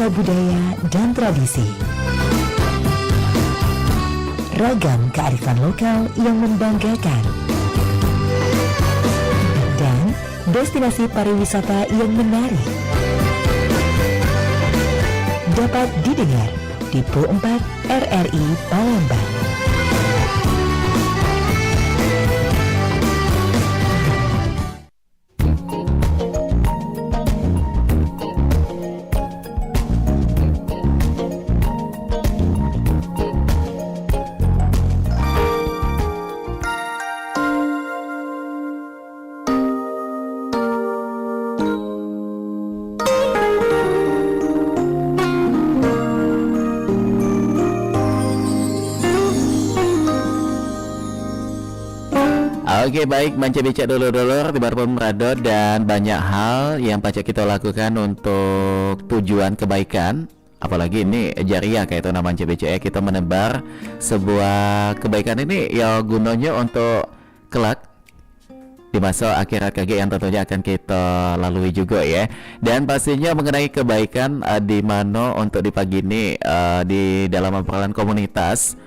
nuansa budaya dan tradisi. Ragam kearifan lokal yang membanggakan. Dan destinasi pariwisata yang menarik. Dapat didengar di Pro 4 RRI Palembang. Oke, baik, Mancebicak dulur-dulur di Barpon Merado, dan banyak hal yang pacak kita lakukan untuk tujuan kebaikan. Apalagi ini jariah kayak itu nama Mancebicak ya, kita menebar sebuah kebaikan ini ya gunanya untuk kelak di masa akhirat yang tentunya akan kita lalui juga ya. Dan pastinya mengenai kebaikan di mana untuk di pagi ini di dalam obrolan komunitas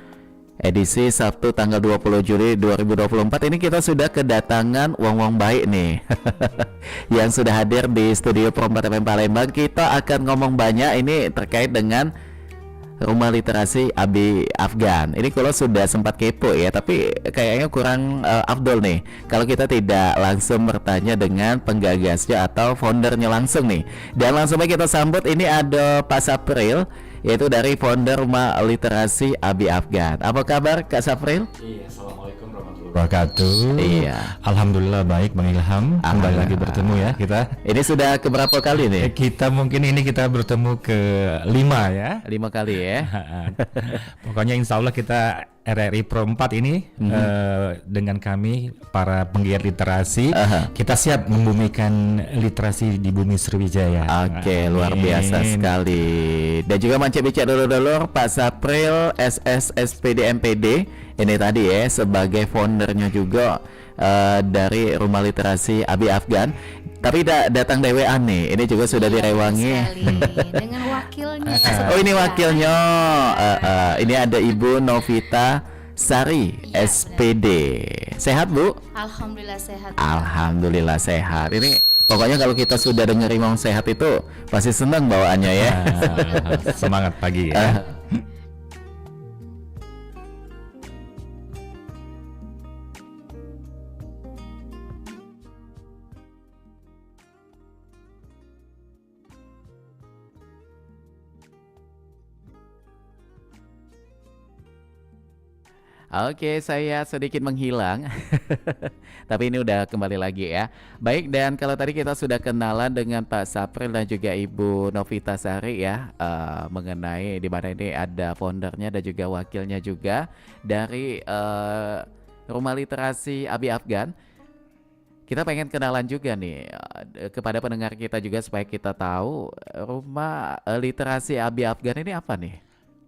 edisi Sabtu tanggal 20 Juli 2024 ini kita sudah kedatangan wong-wong baik nih yang sudah hadir di studio Pro 4 FM Palembang. Kita akan ngomong banyak ini terkait dengan Rumah Literasi Abi Afgan. Ini kalau sudah sempat kepo ya, tapi kayaknya kurang afdol nih kalau kita tidak langsung bertanya dengan penggagasnya atau foundernya langsung nih. Dan langsung aja kita sambut, ini ada Pak Sapril, yaitu dari founder Rumah Literasi Abi Afgan. Apa kabar Kak Sapril? Iya, assalamualaikum warahmatullahi wabarakatuh. Iya, Alhamdulillah baik Bang Ilham. Kembali lagi bertemu ya kita. ini sudah keberapa kali nih? Kita bertemu ke 5 ya. 5 kali ya. Pokoknya insya Allah kita RRI Pro 4 ini dengan kami para penggiat literasi, kita siap membumikan literasi di bumi Sriwijaya. Oke, luar biasa sekali. Dan juga Mancebicak dulur-dulur, Pak Sapril SSSPD MPD ini tadi ya sebagai foundernya juga dari Rumah Literasi Abi Afgan. Tapi datang dewean nih, ini juga sudah direwangi dengan wakilnya. Oh, ini wakilnya. Ini ada Ibu Novita Sari SPD. Sehat Bu? Alhamdulillah sehat. Alhamdulillah sehat. Ini pokoknya kalau kita sudah dengar ngomong sehat itu pasti senang bawaannya ya. Semangat pagi ya. Oke, saya sedikit menghilang. Tapi ini udah kembali lagi ya. Baik, dan kalau tadi kita sudah kenalan dengan Pak Sapril dan juga Ibu Novita Sari ya, mengenai di mana ini ada foundernya dan juga wakilnya juga dari Rumah Literasi Abi Afgan. Kita pengen kenalan juga nih kepada pendengar kita juga supaya kita tahu Rumah Literasi Abi Afgan ini apa nih?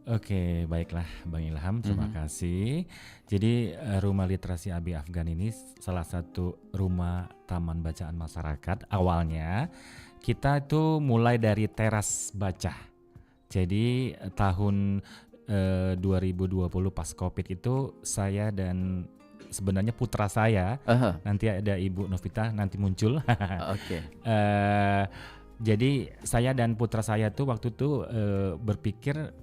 Oke, baiklah Bang Ilham, terima kasih. Jadi Rumah Literasi Abi Afgan ini salah satu rumah taman bacaan masyarakat. Awalnya kita itu mulai dari teras baca. Jadi tahun 2020 pas Covid itu saya dan sebenarnya putra saya, nanti ada Ibu Novita nanti muncul. Oke. Jadi saya dan putra saya tuh waktu itu berpikir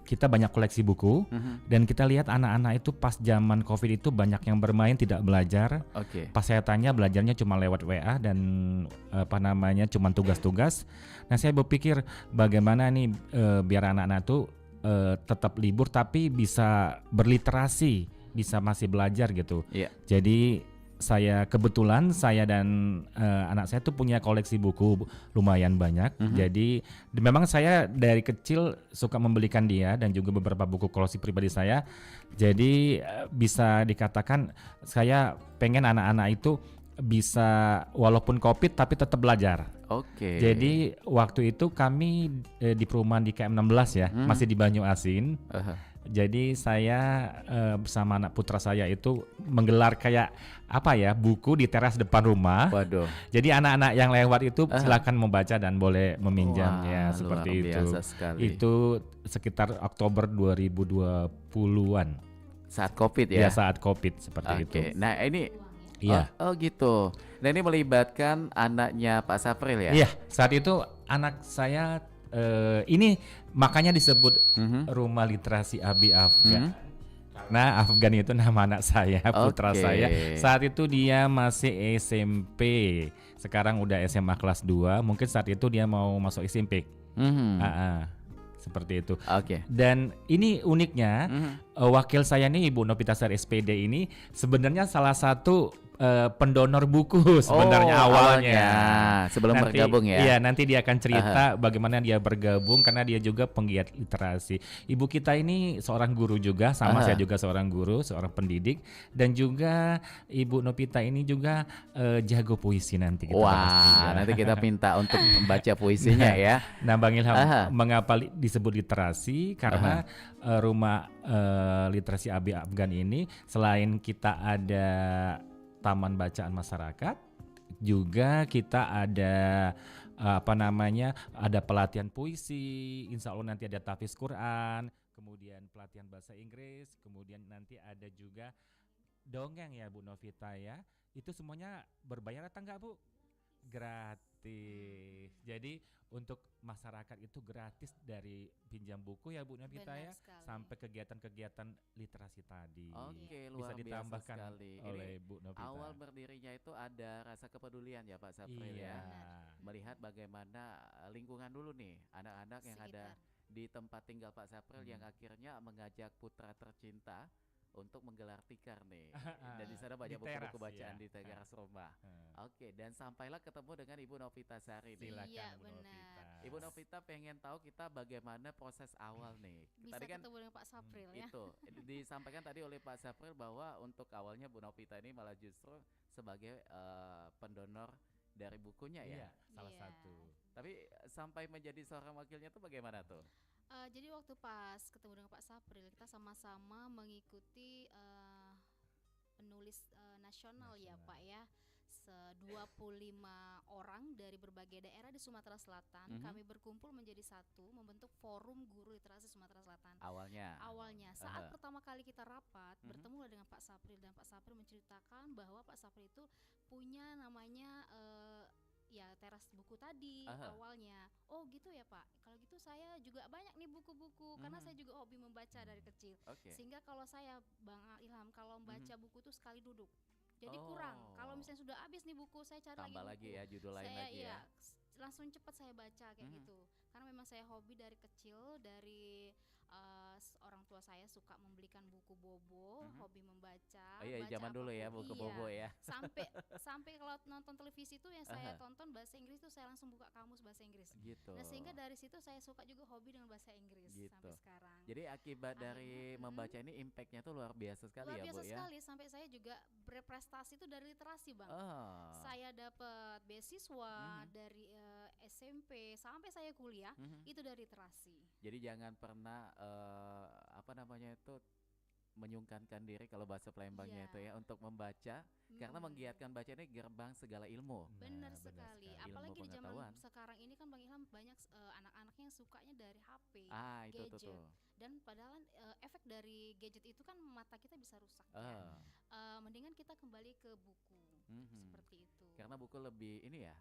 kita banyak koleksi buku dan kita lihat anak-anak itu pas zaman Covid itu banyak yang bermain tidak belajar. Pas saya tanya belajarnya cuma lewat WA dan cuma tugas-tugas. Nah saya berpikir bagaimana nih biar anak-anak tuh tetap libur tapi bisa berliterasi, bisa masih belajar gitu. Jadi kebetulan saya dan anak saya tuh punya koleksi buku lumayan banyak. Jadi memang saya dari kecil suka membelikan dia dan juga beberapa buku koleksi pribadi saya. Jadi bisa dikatakan saya pengen anak-anak itu bisa walaupun Covid tapi tetap belajar. Jadi waktu itu kami di perumahan di KM 16 ya, masih di Banyu Asin. Jadi saya bersama anak putra saya itu menggelar kayak apa ya, buku di teras depan rumah. Waduh. Jadi anak-anak yang lewat itu silakan membaca dan boleh meminjam Wah, ya seperti luar itu. biasa sekali. Itu sekitar Oktober 2020-an. Saat COVID Ya ya. saat Covid seperti itu. Oke. Nah, ini Iya. Oh gitu. Nah, ini melibatkan anaknya Pak Sapril ya? Iya, saat itu anak saya ini makanya disebut rumah literasi Abi Afgan. Karena Afgan itu nama anak saya, putra Oke. saya. Saat itu dia masih SMP. Sekarang udah SMA kelas 2. Mungkin saat itu dia mau masuk SMP. Seperti itu. Oke. Dan ini uniknya wakil saya nih Ibu Novitasari SPD ini sebenarnya salah satu pendonor buku sebenarnya awalnya. Sebelum bergabung ya. Iya, nanti dia akan cerita bagaimana dia bergabung karena dia juga penggiat literasi. Ibu kita ini seorang guru juga, sama saya juga seorang guru, seorang pendidik, dan juga Ibu Novita ini juga jago puisi nanti kita bahas juga. Wah, nanti kita minta untuk membaca puisinya ya. Nah, Bang Ilham, mengapa disebut literasi? Karena rumah literasi Abi Afgan ini selain kita ada taman bacaan masyarakat, juga kita ada ada pelatihan puisi, insya Allah nanti ada tahfiz Quran, kemudian pelatihan bahasa Inggris, kemudian nanti ada juga dongeng ya Bu Novita ya. Itu semuanya berbayar atau enggak Bu? Gratis. Jadi untuk masyarakat itu gratis dari pinjam buku ya Bu Novita Benar ya, sekali. sampai kegiatan-kegiatan literasi tadi. Oke, Bisa luar biasa ditambahkan sekali. oleh Ini Bu Novita. awal berdirinya itu ada rasa kepedulian ya Pak Sapril Iya. ya. Melihat bagaimana lingkungan dulu nih, anak-anak yang ada di tempat tinggal Pak Sapril yang akhirnya mengajak putra tercinta untuk menggelar tikar nih. Dan di sana banyak Di teras, buku-buku bacaan ya. di teras rumah. Oke, dan sampailah ketemu dengan Ibu Novitasari nih. Silakan Iya, Bu benar. Novita. Ibu Novita pengen tahu kita bagaimana proses awal nih. Bisa Tadi kan ketemu dengan Pak Sapril ya. itu disampaikan tadi oleh Pak Sapril bahwa untuk awalnya Bu Novita ini malah justru sebagai pendonor dari bukunya ya. Iya, salah Iya. satu. Tapi sampai menjadi seorang wakilnya tuh bagaimana tuh? Jadi waktu pas ketemu dengan Pak Sapril, kita sama-sama mengikuti penulis nasional ya Pak ya. 25 orang dari berbagai daerah di Sumatera Selatan. Kami berkumpul menjadi satu, membentuk Forum Guru Literasi Sumatera Selatan. Awalnya Saat pertama kali kita rapat, bertemu dengan Pak Sapril, dan Pak Sapril menceritakan bahwa Pak Sapril itu punya namanya ya teras buku tadi awalnya. Oh gitu ya Pak. Kalau gitu saya juga banyak nih buku-buku karena saya juga hobi membaca dari kecil. Sehingga kalau saya Bang Ilham kalau membaca buku tuh sekali duduk. Jadi kurang. Kalau misalnya sudah habis nih buku, saya cari tambah lagi lagi buku. ya, judul lain Saya lagi ya. langsung cepat saya baca kayak gitu. Karena memang saya hobi dari kecil, dari orang tua saya suka membelikan buku bobo, hobi membaca. Oh iya, baca zaman dulu ya apapun. buku Iya. bobo ya. Sampai kalau nonton televisi itu yang saya tonton bahasa Inggris tuh saya langsung buka kamus bahasa Inggris. Gitu. Nah, sehingga dari situ saya suka juga hobi dengan bahasa Inggris Gitu. sampai sekarang. Jadi akibat dari membaca ini impactnya tuh luar biasa sekali Luar ya biasa Bu ya. sekali, sampai saya juga berprestasi itu dari literasi Bang. Saya dapat beasiswa dari SMP sampai saya kuliah itu dari literasi. Jadi jangan pernah menyungkankan diri kalau bahasa Palembangnya itu ya untuk membaca karena menggiatkan baca ini gerbang segala ilmu. Benar sekali. Ilmu Apalagi di zaman pengetahuan. sekarang ini kan Bang Ilham banyak anak-anak yang sukanya dari HP, Itu gadget. tuh. Dan padahal efek dari gadget itu kan mata kita bisa rusak. Mendingan kita kembali ke buku. Seperti itu. Karena buku lebih ini ya,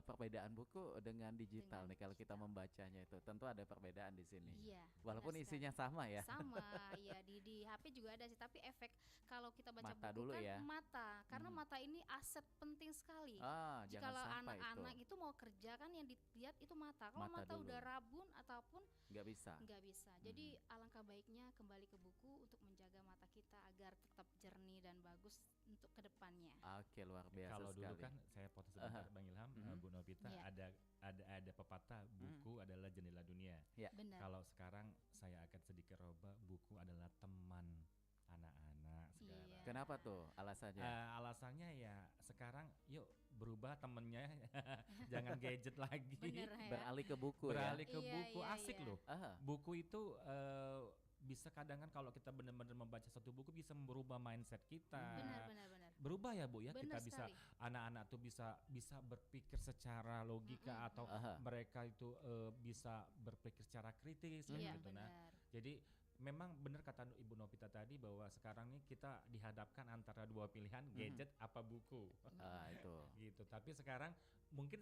perbedaan buku dengan digital nih kalau kita membacanya itu tentu ada perbedaan di sini. Iya. Walaupun benar isinya sekali. sama ya. Sama, ya di HP juga ada sih, tapi efek kalau kita baca Mata buku dulu kan ya. mata, karena mata ini aset penting sekali. Jangan Jikalau sampai anak-anak itu mau kerja kan yang dilihat itu mata. Kalau Mata mata dulu. udah rabun ataupun nggak bisa. nggak bisa. Jadi alangkah baiknya kembali ke buku untuk menjaga mata kita agar tetap jernih dan bagus untuk kedepannya. Oke, luar biasa Kalau dulu sekali. kan saya potong sebentar Bang Ilham, Bu Novita, Iya. ada pepatah buku adalah jendela dunia. Benar. Kalau sekarang saya akan sedikit robah, buku adalah teman anak-anak sekarang. Iya. Kenapa tuh alasannya? Alasannya ya sekarang yuk berubah temennya jangan gadget lagi. Bener ya. Beralih ke buku Beralih ke Iya, buku iya, asik iya. loh. ya. Buku itu bisa kadang kan kalau kita benar-benar membaca satu buku bisa merubah mindset kita. Benar. Berubah ya Bu ya, Benar kita bisa sekali. anak-anak tuh bisa berpikir secara logika atau mereka itu bisa berpikir secara kritis kan Iya, gitu. Nah, benar. jadi memang benar kata Ibu Novita tadi bahwa sekarang nih kita dihadapkan antara dua pilihan, gadget apa buku. Itu. Gitu. Tapi sekarang mungkin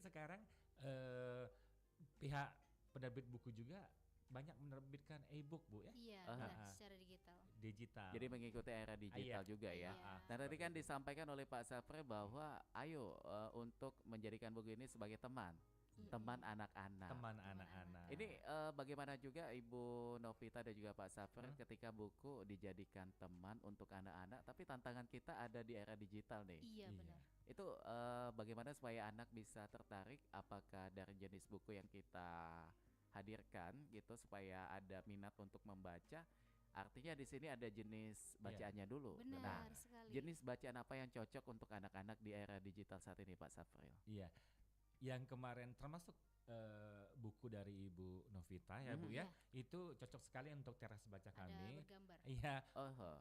pihak penerbit buku juga banyak menerbitkan e-book Bu ya, Iya, Aha. benar, secara digital. digital. Jadi mengikuti era digital Iya. juga ya. Iya. Nah tadi kan disampaikan oleh Pak Sapri bahwa ayo untuk menjadikan buku ini sebagai teman anak-anak. teman anak-anak. Ini bagaimana juga Ibu Novita dan juga Pak Sapri ketika buku dijadikan teman untuk anak-anak, tapi tantangan kita ada di era digital nih. Iya, Iya. benar. Itu bagaimana supaya anak bisa tertarik? Apakah dari jenis buku yang kita hadirkan gitu supaya ada minat untuk membaca? Artinya di sini ada jenis bacaannya dulu. Benar Nah, sekali. jenis bacaan apa yang cocok untuk anak-anak di era digital saat ini, Pak Safril? Iya. Yang kemarin termasuk buku dari Ibu Novita ya Bu ya, itu cocok sekali untuk teras baca Ada kami. bergambar. Iya, Oh,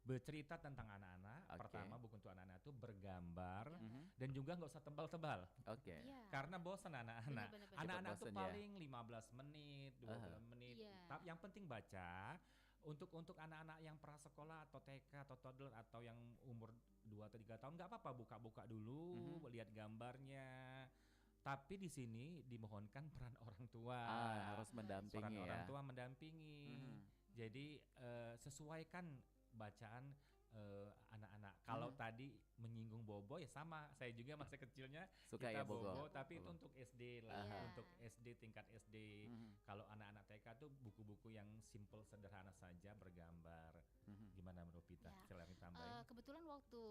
bercerita tentang anak-anak. Oke. Pertama buku untuk anak-anak itu bergambar dan juga nggak usah tebal-tebal. oke. Iya. Karena bosan anak-anak. Benar-benar. Anak-anak Cepat tuh bosan ya. paling 15 menit, 20 menit. Iya. Tapi yang penting baca. Untuk anak-anak yang prasekolah atau TK atau toddler atau yang umur 2 atau 3 tahun nggak apa-apa buka-buka dulu, lihat gambarnya. Tapi di sini dimohonkan peran orang tua. Harus mendampingi Peran ya. orang tua mendampingi. Jadi sesuaikan bacaan anak-anak. Kalau tadi menyinggung bobo ya sama. Saya juga masa kecilnya Suka kita ya bobo. tapi itu untuk SD lah, Iya. untuk SD tingkat SD. Kalau anak-anak TK tuh buku-buku yang simple sederhana saja bergambar. Gimana menurut Pita? Ya. Silahkan tambahin. Kebetulan waktu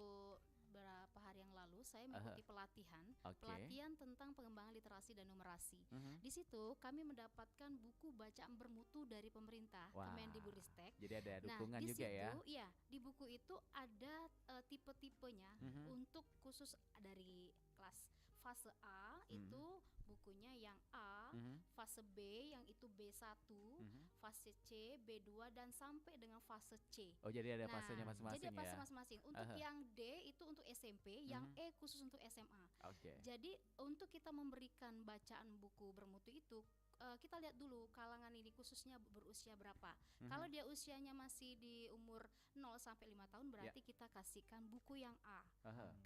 beberapa hari yang lalu saya mengikuti Oke. pelatihan tentang pengembangan literasi dan numerasi. Di situ kami mendapatkan buku bacaan bermutu dari pemerintah Wah. Kemendikbudristek. Jadi ada Nah, dukungan di juga situ, ya. iya, di buku itu ada tipe-tipenya untuk khusus dari kelas fase A itu bukunya yang A, fase B yang itu B1, fase C, B2 dan sampai dengan fase C. Oh, jadi ada Nah, fasenya masing-masing jadi fase ya. masing-masing. Untuk yang D itu untuk SMP, yang E khusus untuk SMA. Oke. Jadi untuk kita memberikan bacaan buku bermutu itu kita lihat dulu kalangan ini khususnya berusia berapa. Kalau dia usianya masih di umur 0 sampai 5 tahun berarti kita kasihkan buku yang A.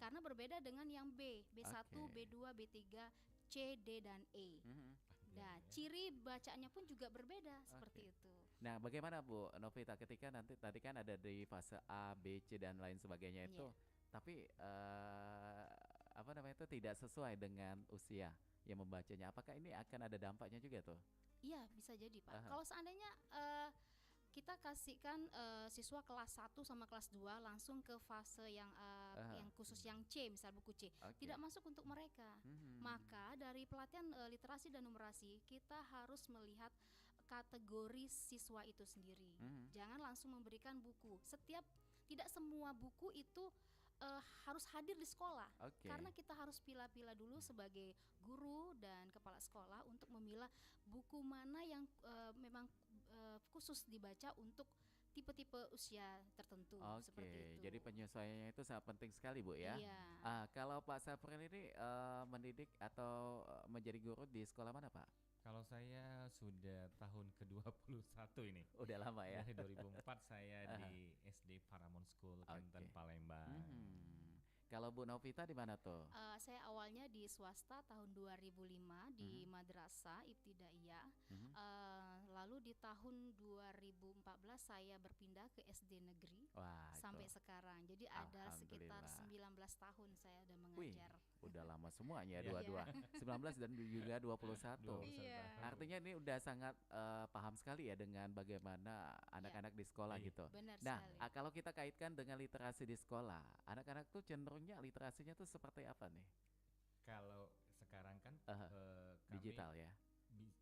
Karena berbeda dengan yang B, B1, Oke. B2, B3, C, D dan E. Nah, ciri bacaannya pun juga berbeda seperti itu. Nah, bagaimana Bu Novita ketika nanti tadi kan ada di fase A, B, C dan lain sebagainya itu, tapi apa namanya itu tidak sesuai dengan usia yang membacanya. Apakah ini akan ada dampaknya juga tuh? Iya, bisa jadi Pak. Kalau seandainya kita kasihkan siswa kelas 1 sama kelas 2 langsung ke fase yang khusus yang C, misal buku C, Oke. tidak masuk untuk mereka. Maka dari pelatihan literasi dan numerasi kita harus melihat kategori siswa itu sendiri. Jangan langsung memberikan buku. Tidak semua buku itu harus hadir di sekolah. Oke. Karena kita harus pilah-pilah dulu sebagai guru dan kepala sekolah untuk memilah buku mana yang memang khusus dibaca untuk tipe-tipe usia tertentu seperti itu. Jadi penyesuaiannya itu sangat penting sekali Bu ya. Iya. Kalau Pak Safril ini mendidik atau menjadi guru di sekolah mana Pak? Kalau saya sudah tahun ke-21 ini. Udah lama ya. Dari 2004 saya di SD Paramount School Kenten Palembang. Kalau Bu Novita di mana tuh? Saya awalnya di swasta tahun 2005 di Madrasah Ibtidaiyah. Lalu di tahun 2014 saya berpindah ke SD negeri Wah, sampai itu. sekarang. Jadi ada sekitar Alhamdulillah. 19 tahun saya udah Wih, mengajar. udah lama semuanya Iya. dua-dua. 19 dan juga 21. Iya. Artinya ini udah sangat paham sekali ya dengan bagaimana anak-anak di sekolah Iya. gitu. Benar Nah, sekali. kalau kita kaitkan dengan literasi di sekolah, anak-anak tuh cenderungnya literasinya tuh seperti apa nih? Kalau sekarang kan kami Digital ya.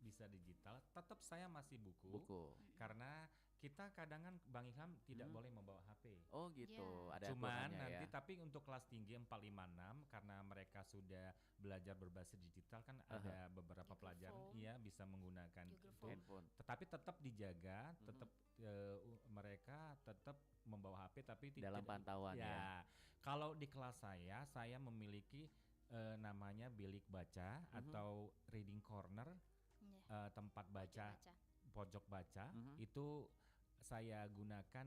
bisa digital, tetap saya masih buku. Buku. Karena kita kadang kan Bang Ilham tidak boleh membawa HP. Oh gitu, Ya. ada Cuman aturannya nanti ya. tapi untuk kelas tinggi 4, 5, 6 karena mereka sudah belajar berbasis digital kan ada beberapa Google pelajaran Form. bisa menggunakan Google itu. Form. Handphone. Tetapi tetap dijaga, tetap mereka tetap membawa HP tapi Dalam pantauan ya. Kalau di kelas saya memiliki namanya bilik baca atau reading corner, Ya. tempat baca, Baca. pojok baca itu saya gunakan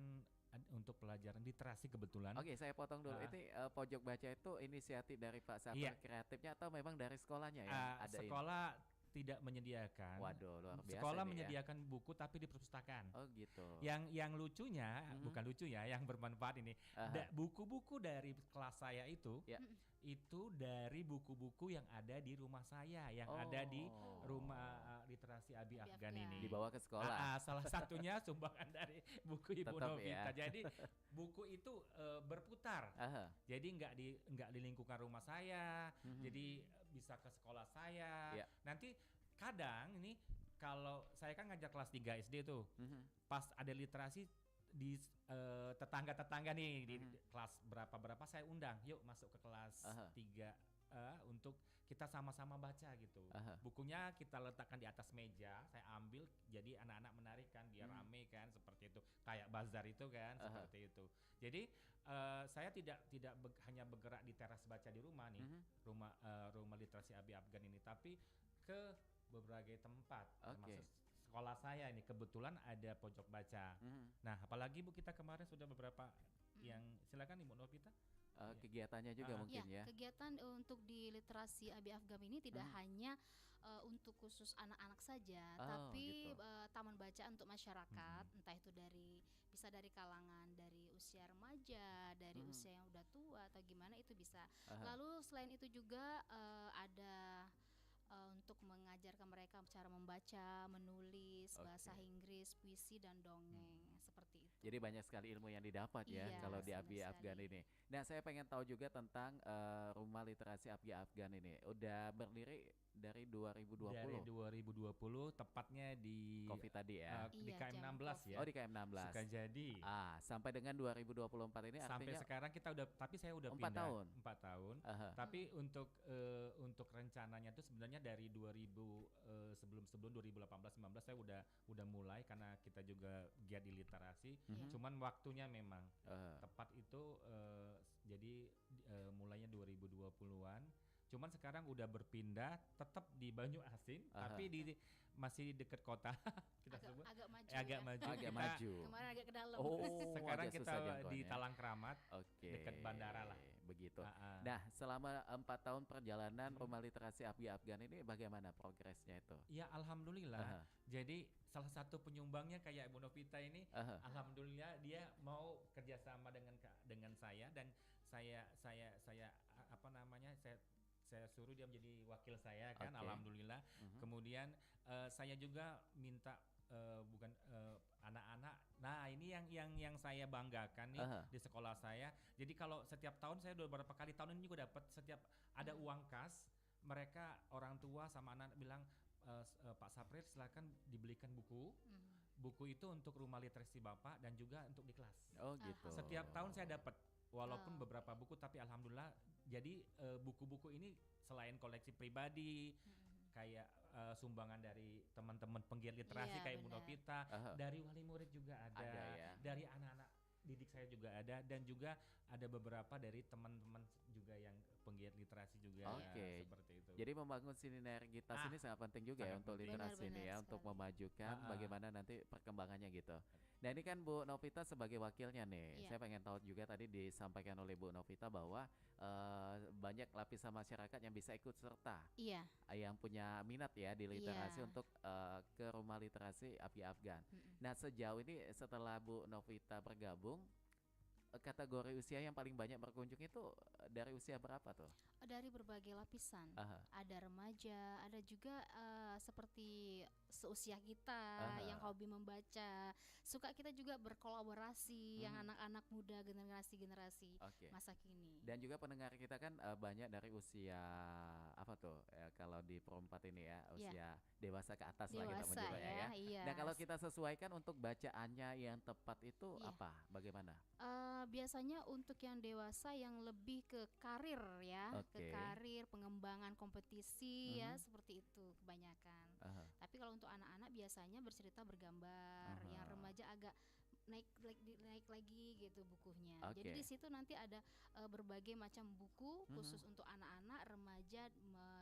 untuk pelajaran literasi kebetulan. Oke, saya potong dulu. Ah. Ini pojok baca itu inisiatif dari Pak Sapri Iya. kreatifnya atau memang dari sekolahnya ya? Ada ini? Sekolah tidak menyediakan. Waduh, luar biasa Sekolah ini ya. menyediakan buku tapi di perpustakaan. Oh gitu. Yang lucunya, bukan lucu ya, yang bermanfaat ini. Buku-buku dari kelas saya Ya. itu dari buku-buku yang ada di rumah saya, yang ada di rumah literasi Abi Abi Afgan Afgan. ini. Dibawa ke sekolah. Salah satunya sumbangan dari buku Ibu Tetap Novita. ya. Jadi buku itu berputar. Aha. Jadi nggak di lingkungan rumah saya, jadi bisa ke sekolah saya. Iya. Nanti kadang ini kalau saya kan ngajar kelas 3 SD tuh, pas ada literasi di tetangga-tetangga nih di kelas berapa saya undang, yuk masuk ke kelas 3 untuk kita sama-sama baca gitu. Bukunya kita letakkan di atas meja, saya ambil, jadi anak-anak menarik kan, biar rame kan, seperti itu. Kayak bazar itu kan, seperti itu. Jadi saya tidak hanya bergerak di teras baca di rumah nih, rumah literasi Abi Afgan ini, tapi ke berbagai tempat, termasuk sekolah saya ini kebetulan ada pojok baca. Nah, apalagi Bu, kita kemarin sudah beberapa yang silakan Ibu Novita. Kegiatannya juga mungkin ya. Kegiatan untuk di literasi Abi Afgan ini tidak hanya untuk khusus anak-anak saja, Oh, tapi gitu. taman bacaan untuk masyarakat, entah itu bisa dari kalangan dari usia remaja, dari usia yang udah tua atau gimana itu bisa. Lalu selain itu juga ada untuk mengajarkan mereka cara membaca, menulis, bahasa Inggris, puisi dan dongeng seperti itu. Jadi banyak sekali ilmu yang didapat ya Iya, kalau di senang Abi Afgan sekali. ini. Nah, saya pengen tahu juga tentang Rumah Literasi Abi Afgan ini. Udah berdiri dari 2020. Dari 2020 tepatnya di Covid tadi ya. di Iya, KM 16 ya. Oh, di KM 16. Sukajadi. Sampai dengan 2024 ini Sampai artinya sekarang kita udah, tapi saya udah 4 pindah tahun. 4 tahun. Tapi untuk rencananya itu sebenarnya dari 2000 sebelum 2018 19 saya udah mulai karena kita juga giat di literasi. Cuman waktunya memang tepat itu jadi mulainya 2020-an. Cuman sekarang udah berpindah tetap di Banyuasin tapi masih dekat kota. Kita sebut Agak maju. agak ya. maju. Agak Kita- maju. Kemarin agak ke dalam. Oh, sekarang agak kita susah di jangkauannya. Talang Kramat, Oke. dekat bandara lah. Begitu. Ah. Nah, selama 4 tahun perjalanan Rumah Literasi Abi Afgan ini bagaimana progresnya itu? Ya alhamdulillah. Jadi salah satu penyumbangnya kayak Bu Novita ini, alhamdulillah dia mau kerjasama dengan saya dan saya apa namanya saya suruh dia menjadi wakil saya kan, Oke. alhamdulillah. Kemudian saya juga minta bukan anak-anak. Nah, ini yang saya banggakan nih di sekolah saya. Jadi kalau setiap tahun saya udah beberapa kali tahun ini juga dapat setiap ada uang kas, mereka orang tua sama anak bilang Pak Sapri silakan dibelikan buku. Buku itu untuk rumah literasi Bapak dan juga untuk di kelas. Oh, gitu. Setiap tahun saya dapat walaupun beberapa buku tapi alhamdulillah jadi buku-buku ini selain koleksi pribadi kayak sumbangan dari teman-teman penggiat literasi Iya, kayak Bu benar. Novita, dari wali murid juga ada, Ada ya. dari anak-anak didik saya juga ada dan juga ada beberapa dari teman-teman juga yang penggiat literasi juga Oke. seperti itu. Jadi membangun sinergitas ini sangat penting juga ya sangat untuk penting. literasi ini Benar-benar ya, untuk sekali. memajukan bagaimana nanti perkembangannya gitu. Nah, ini kan Bu Novita sebagai wakilnya nih. Iya. Saya pengen tahu juga tadi disampaikan oleh Bu Novita bahwa banyak lapisan masyarakat yang bisa ikut serta, Iya. yang punya minat ya di literasi Iya. untuk ke Rumah Literasi Abi Afgan. Nah, sejauh ini setelah Bu Novita bergabung, kategori usia yang paling banyak berkunjung itu dari usia berapa tuh? Dari berbagai lapisan. Aha. Ada remaja, ada juga seperti seusia kita yang Aha. hobi membaca. Suka kita juga berkolaborasi yang anak-anak muda generasi-generasi Oke. masa kini. Dan juga pendengar kita kan banyak dari usia apa tuh kalau di Pro 4 ini ya, Iya. usia dewasa ke atas lah kita Dewasa menyebutnya ya. iya. Nah kalau kita sesuaikan untuk bacaannya yang tepat itu Iya. apa? Bagaimana? Biasanya untuk yang dewasa yang lebih ke karir ya, Oke. ke karir, pengembangan kompetisi ya, seperti itu kebanyakan. Aha. Tapi kalau untuk anak-anak biasanya bercerita bergambar, yang remaja agak naik lagi gitu bukunya. Jadi Oke. di situ nanti ada berbagai macam buku khusus untuk anak-anak, remaja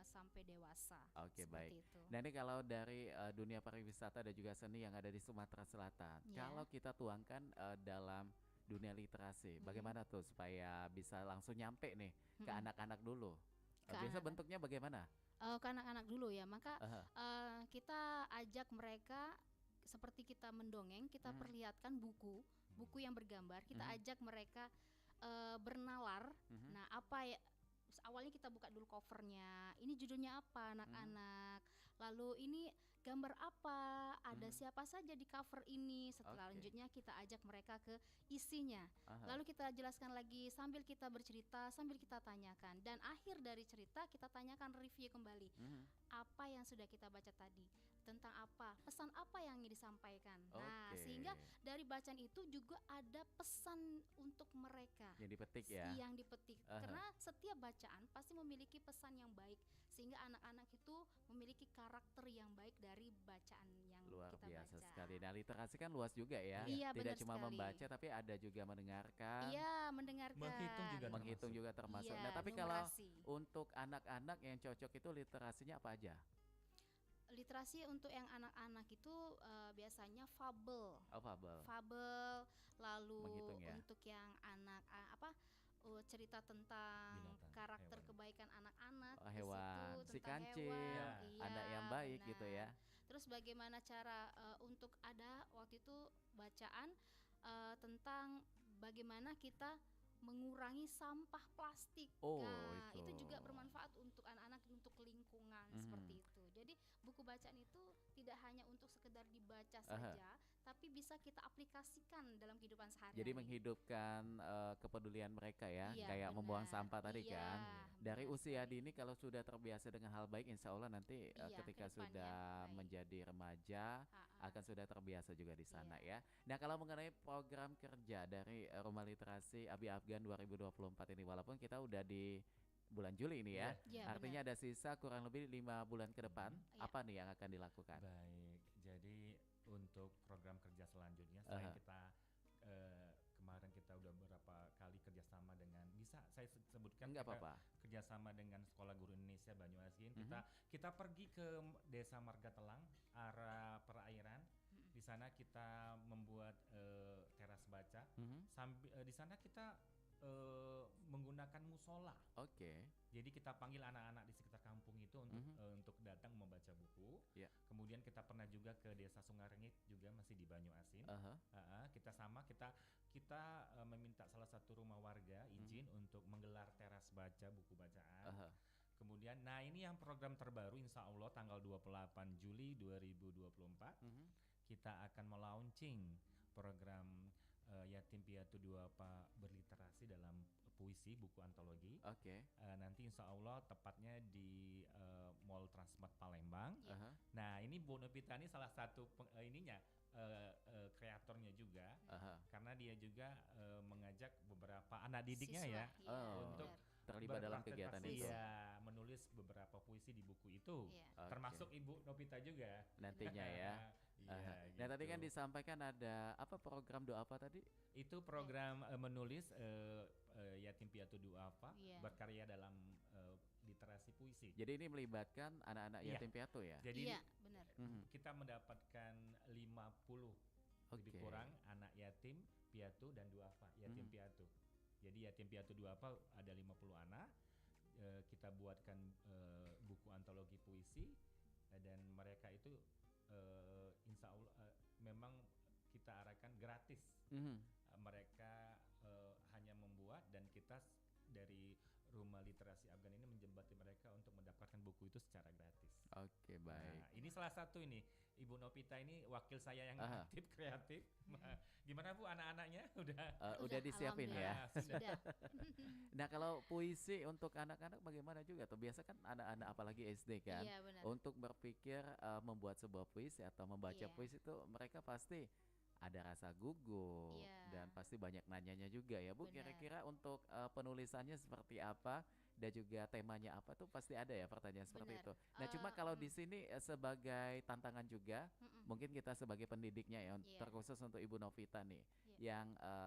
sampai dewasa. Oke, Seperti baik. itu. Nah ini kalau dari dunia pariwisata dan juga seni yang ada di Sumatera Selatan, Ya. kalau kita tuangkan dalam dunia literasi, bagaimana tuh supaya bisa langsung nyampe nih ke anak-anak dulu? Ke Biasa anak-anak. bentuknya bagaimana? Ke anak-anak dulu ya, maka Aha. kita ajak mereka seperti kita mendongeng, kita perlihatkan buku yang bergambar, kita ajak mereka bernalar. Nah, apa ya? Awalnya kita buka dulu covernya. Ini judulnya apa, anak-anak? Lalu ini gambar apa? Ada siapa saja di cover ini? Setelah Oke. lanjutnya kita ajak mereka ke isinya. Aha. Lalu kita jelaskan lagi sambil kita bercerita, sambil kita tanyakan. Dan akhir dari cerita kita tanyakan review kembali. Apa yang sudah kita baca tadi, tentang apa, pesan apa yang ingin disampaikan. Nah, Oke. sehingga dari bacaan itu juga ada pesan untuk mereka Yang dipetik ya. yang dipetik. Aha. Karena setiap bacaan pasti memiliki pesan yang baik, sehingga anak-anak itu memiliki karakter yang baik dari bacaan yang Luar kita biasa baca. sekali. Nah literasi kan luas juga ya. Iya, Tidak benar cuma sekali. membaca tapi ada juga mendengarkan. Iya, mendengarkan. Menghitung juga termasuk. Iya, Nah tapi kalau numerasi. untuk anak-anak yang cocok itu literasinya apa aja? Literasi untuk yang anak-anak itu biasanya fabel. Oh, fabel. Fabel, lalu Menghitung ya? untuk yang anak cerita tentang Binatang, karakter hewan. kebaikan anak-anak Oh, di situ, hewan, si tentang kancil, hewan, anak yang baik gitu ya. Terus bagaimana cara untuk ada waktu itu bacaan tentang bagaimana kita mengurangi sampah plastik. Oh, Nah, itu. itu juga bermanfaat untuk anak-anak, untuk lingkungan seperti itu. Jadi buku bacaan itu tidak hanya untuk sekedar dibaca saja, tapi bisa kita aplikasikan dalam kehidupan sehari-hari. Jadi menghidupkan kepedulian mereka ya, Iya, kayak membuang benar. sampah tadi Iya, kan. Dari benar usia sekali. dini kalau sudah terbiasa dengan hal baik, insya Allah nanti Iya, ketika ke depannya sudah baik. menjadi remaja akan sudah terbiasa juga di sana ya. Nah kalau mengenai program kerja dari Rumah Literasi Abi Afgan 2024 ini, walaupun kita udah di bulan Juli ini ya, Iya, artinya ada sisa kurang lebih 5 bulan ke depan. Iya. Apa nih yang akan dilakukan? Baik, jadi untuk program kerja selanjutnya selain Aha. kita kemarin kita udah beberapa kali kerjasama dengan, bisa saya sebutkan, Enggak kita apa-apa. kerjasama dengan Sekolah Guru Indonesia Banyuasin. Kita pergi ke Desa Marga Telang, arah perairan. Di sana kita membuat teras baca. Sambil di sana kita menggunakan musola. Oke. Jadi kita panggil anak-anak di sekitar kampung itu untuk datang membaca buku. Ya. Kemudian kita pernah juga ke Desa Sungarengit, juga masih di Banyuasin. Kita meminta salah satu rumah warga izin untuk menggelar teras baca, buku bacaan. Kemudian, nah ini yang program terbaru, insya Allah tanggal 28 Juli 2024 kita akan melaunching program Yatim Piatu Duafa berliterasi dalam puisi, buku antologi. Oke. Nanti insya Allah tepatnya di Mall Transmart Palembang. Aha. Nah ini Bu Novita ini salah satu kreatornya juga, Aha. karena dia juga mengajak beberapa anak didiknya Siswa, ya iya, untuk benar. terlibat dalam kegiatan berpartisipasi, itu. ya, menulis beberapa puisi di buku itu. Iya. Oke. Termasuk Ibu Novita juga Nantinya ya. Iya, Aha. Nah tadi kan gitu. disampaikan ada apa program doa apa tadi? Itu program menulis Yatim Piatu Duafa, Iya. berkarya dalam literasi puisi. Jadi ini melibatkan anak-anak Iya. yatim piatu ya? Jadi Iya, benar. kita mendapatkan 50 lebih Oke. kurang anak yatim piatu dan duafa, yatim piatu. Jadi yatim piatu duafa ada 50 anak. Kita buatkan buku antologi puisi dan mereka itu insya Allah memang kita arahkan gratis. Mhm. Mereka Oke, Nah, baik. ini salah satu ini Ibu Novita ini wakil saya yang Aha. aktif kreatif. Gimana Bu anak-anaknya udah? Udah disiapin ya. alhamdulillah. Sudah. Nah, kalau puisi untuk anak-anak bagaimana juga tuh? Biasa kan anak-anak apalagi SD kan, Iya, benar. untuk berpikir membuat sebuah puisi atau membaca Iya. puisi itu mereka pasti ada rasa gugup Iya. dan pasti banyak nanyanya juga ya, Bu. Benar. Kira-kira untuk penulisannya seperti apa dan juga temanya apa tuh pasti ada ya pertanyaan seperti Benar. itu. Nah, cuma kalau di sini sebagai tantangan juga, Mm-mm. mungkin kita sebagai pendidiknya ya, Iya. terkhusus untuk Ibu Novita nih, Iya. yang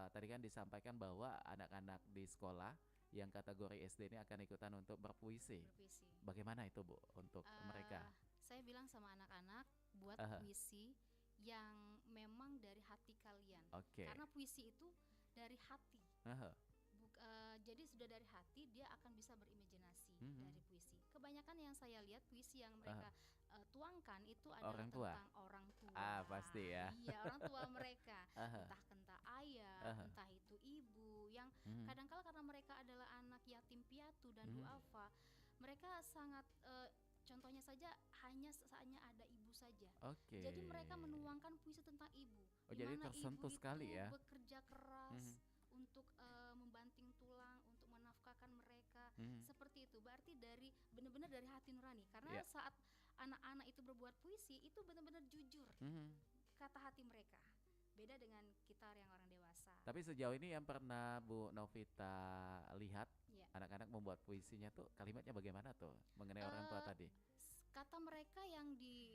tadi kan disampaikan bahwa anak-anak di sekolah yang kategori SD ini akan ikutan untuk berpuisi. Berpuisi. Bagaimana itu, Bu, untuk Eh, mereka? Saya bilang sama anak-anak buat Aha. puisi yang memang dari hati kalian. Oke. Karena puisi itu dari hati. Aha. Jadi sudah dari hati dia akan bisa berimajinasi Mhm. dari puisi. Kebanyakan yang saya lihat puisi yang mereka tuangkan itu adalah Orang tua? tentang orang tua. Pasti ya. Iya, orang tua mereka. Aha. Entah ayah, Aha. entah itu ibu yang Mhm. kadangkala karena mereka adalah anak yatim piatu dan Mhm. duafa, mereka sangat contohnya saja hanya ada ibu saja. Oke. Jadi mereka menuangkan puisi tentang ibu. Oh, jadi Di mana tersentuh ibu sekali itu ya. bekerja keras Mhm. untuk membanting tulang, untuk menafkahkan mereka. Mhm. Seperti itu. Berarti dari benar-benar dari hati nurani. Karena Iya. saat anak-anak itu berbuat puisi itu benar-benar jujur Mhm. kata hati mereka. Beda dengan kita yang orang dewasa. Tapi sejauh ini yang pernah Bu Novita lihat Ya. anak-anak membuat puisinya tuh kalimatnya bagaimana tuh mengenai orang tua Eh, tadi? Kata mereka yang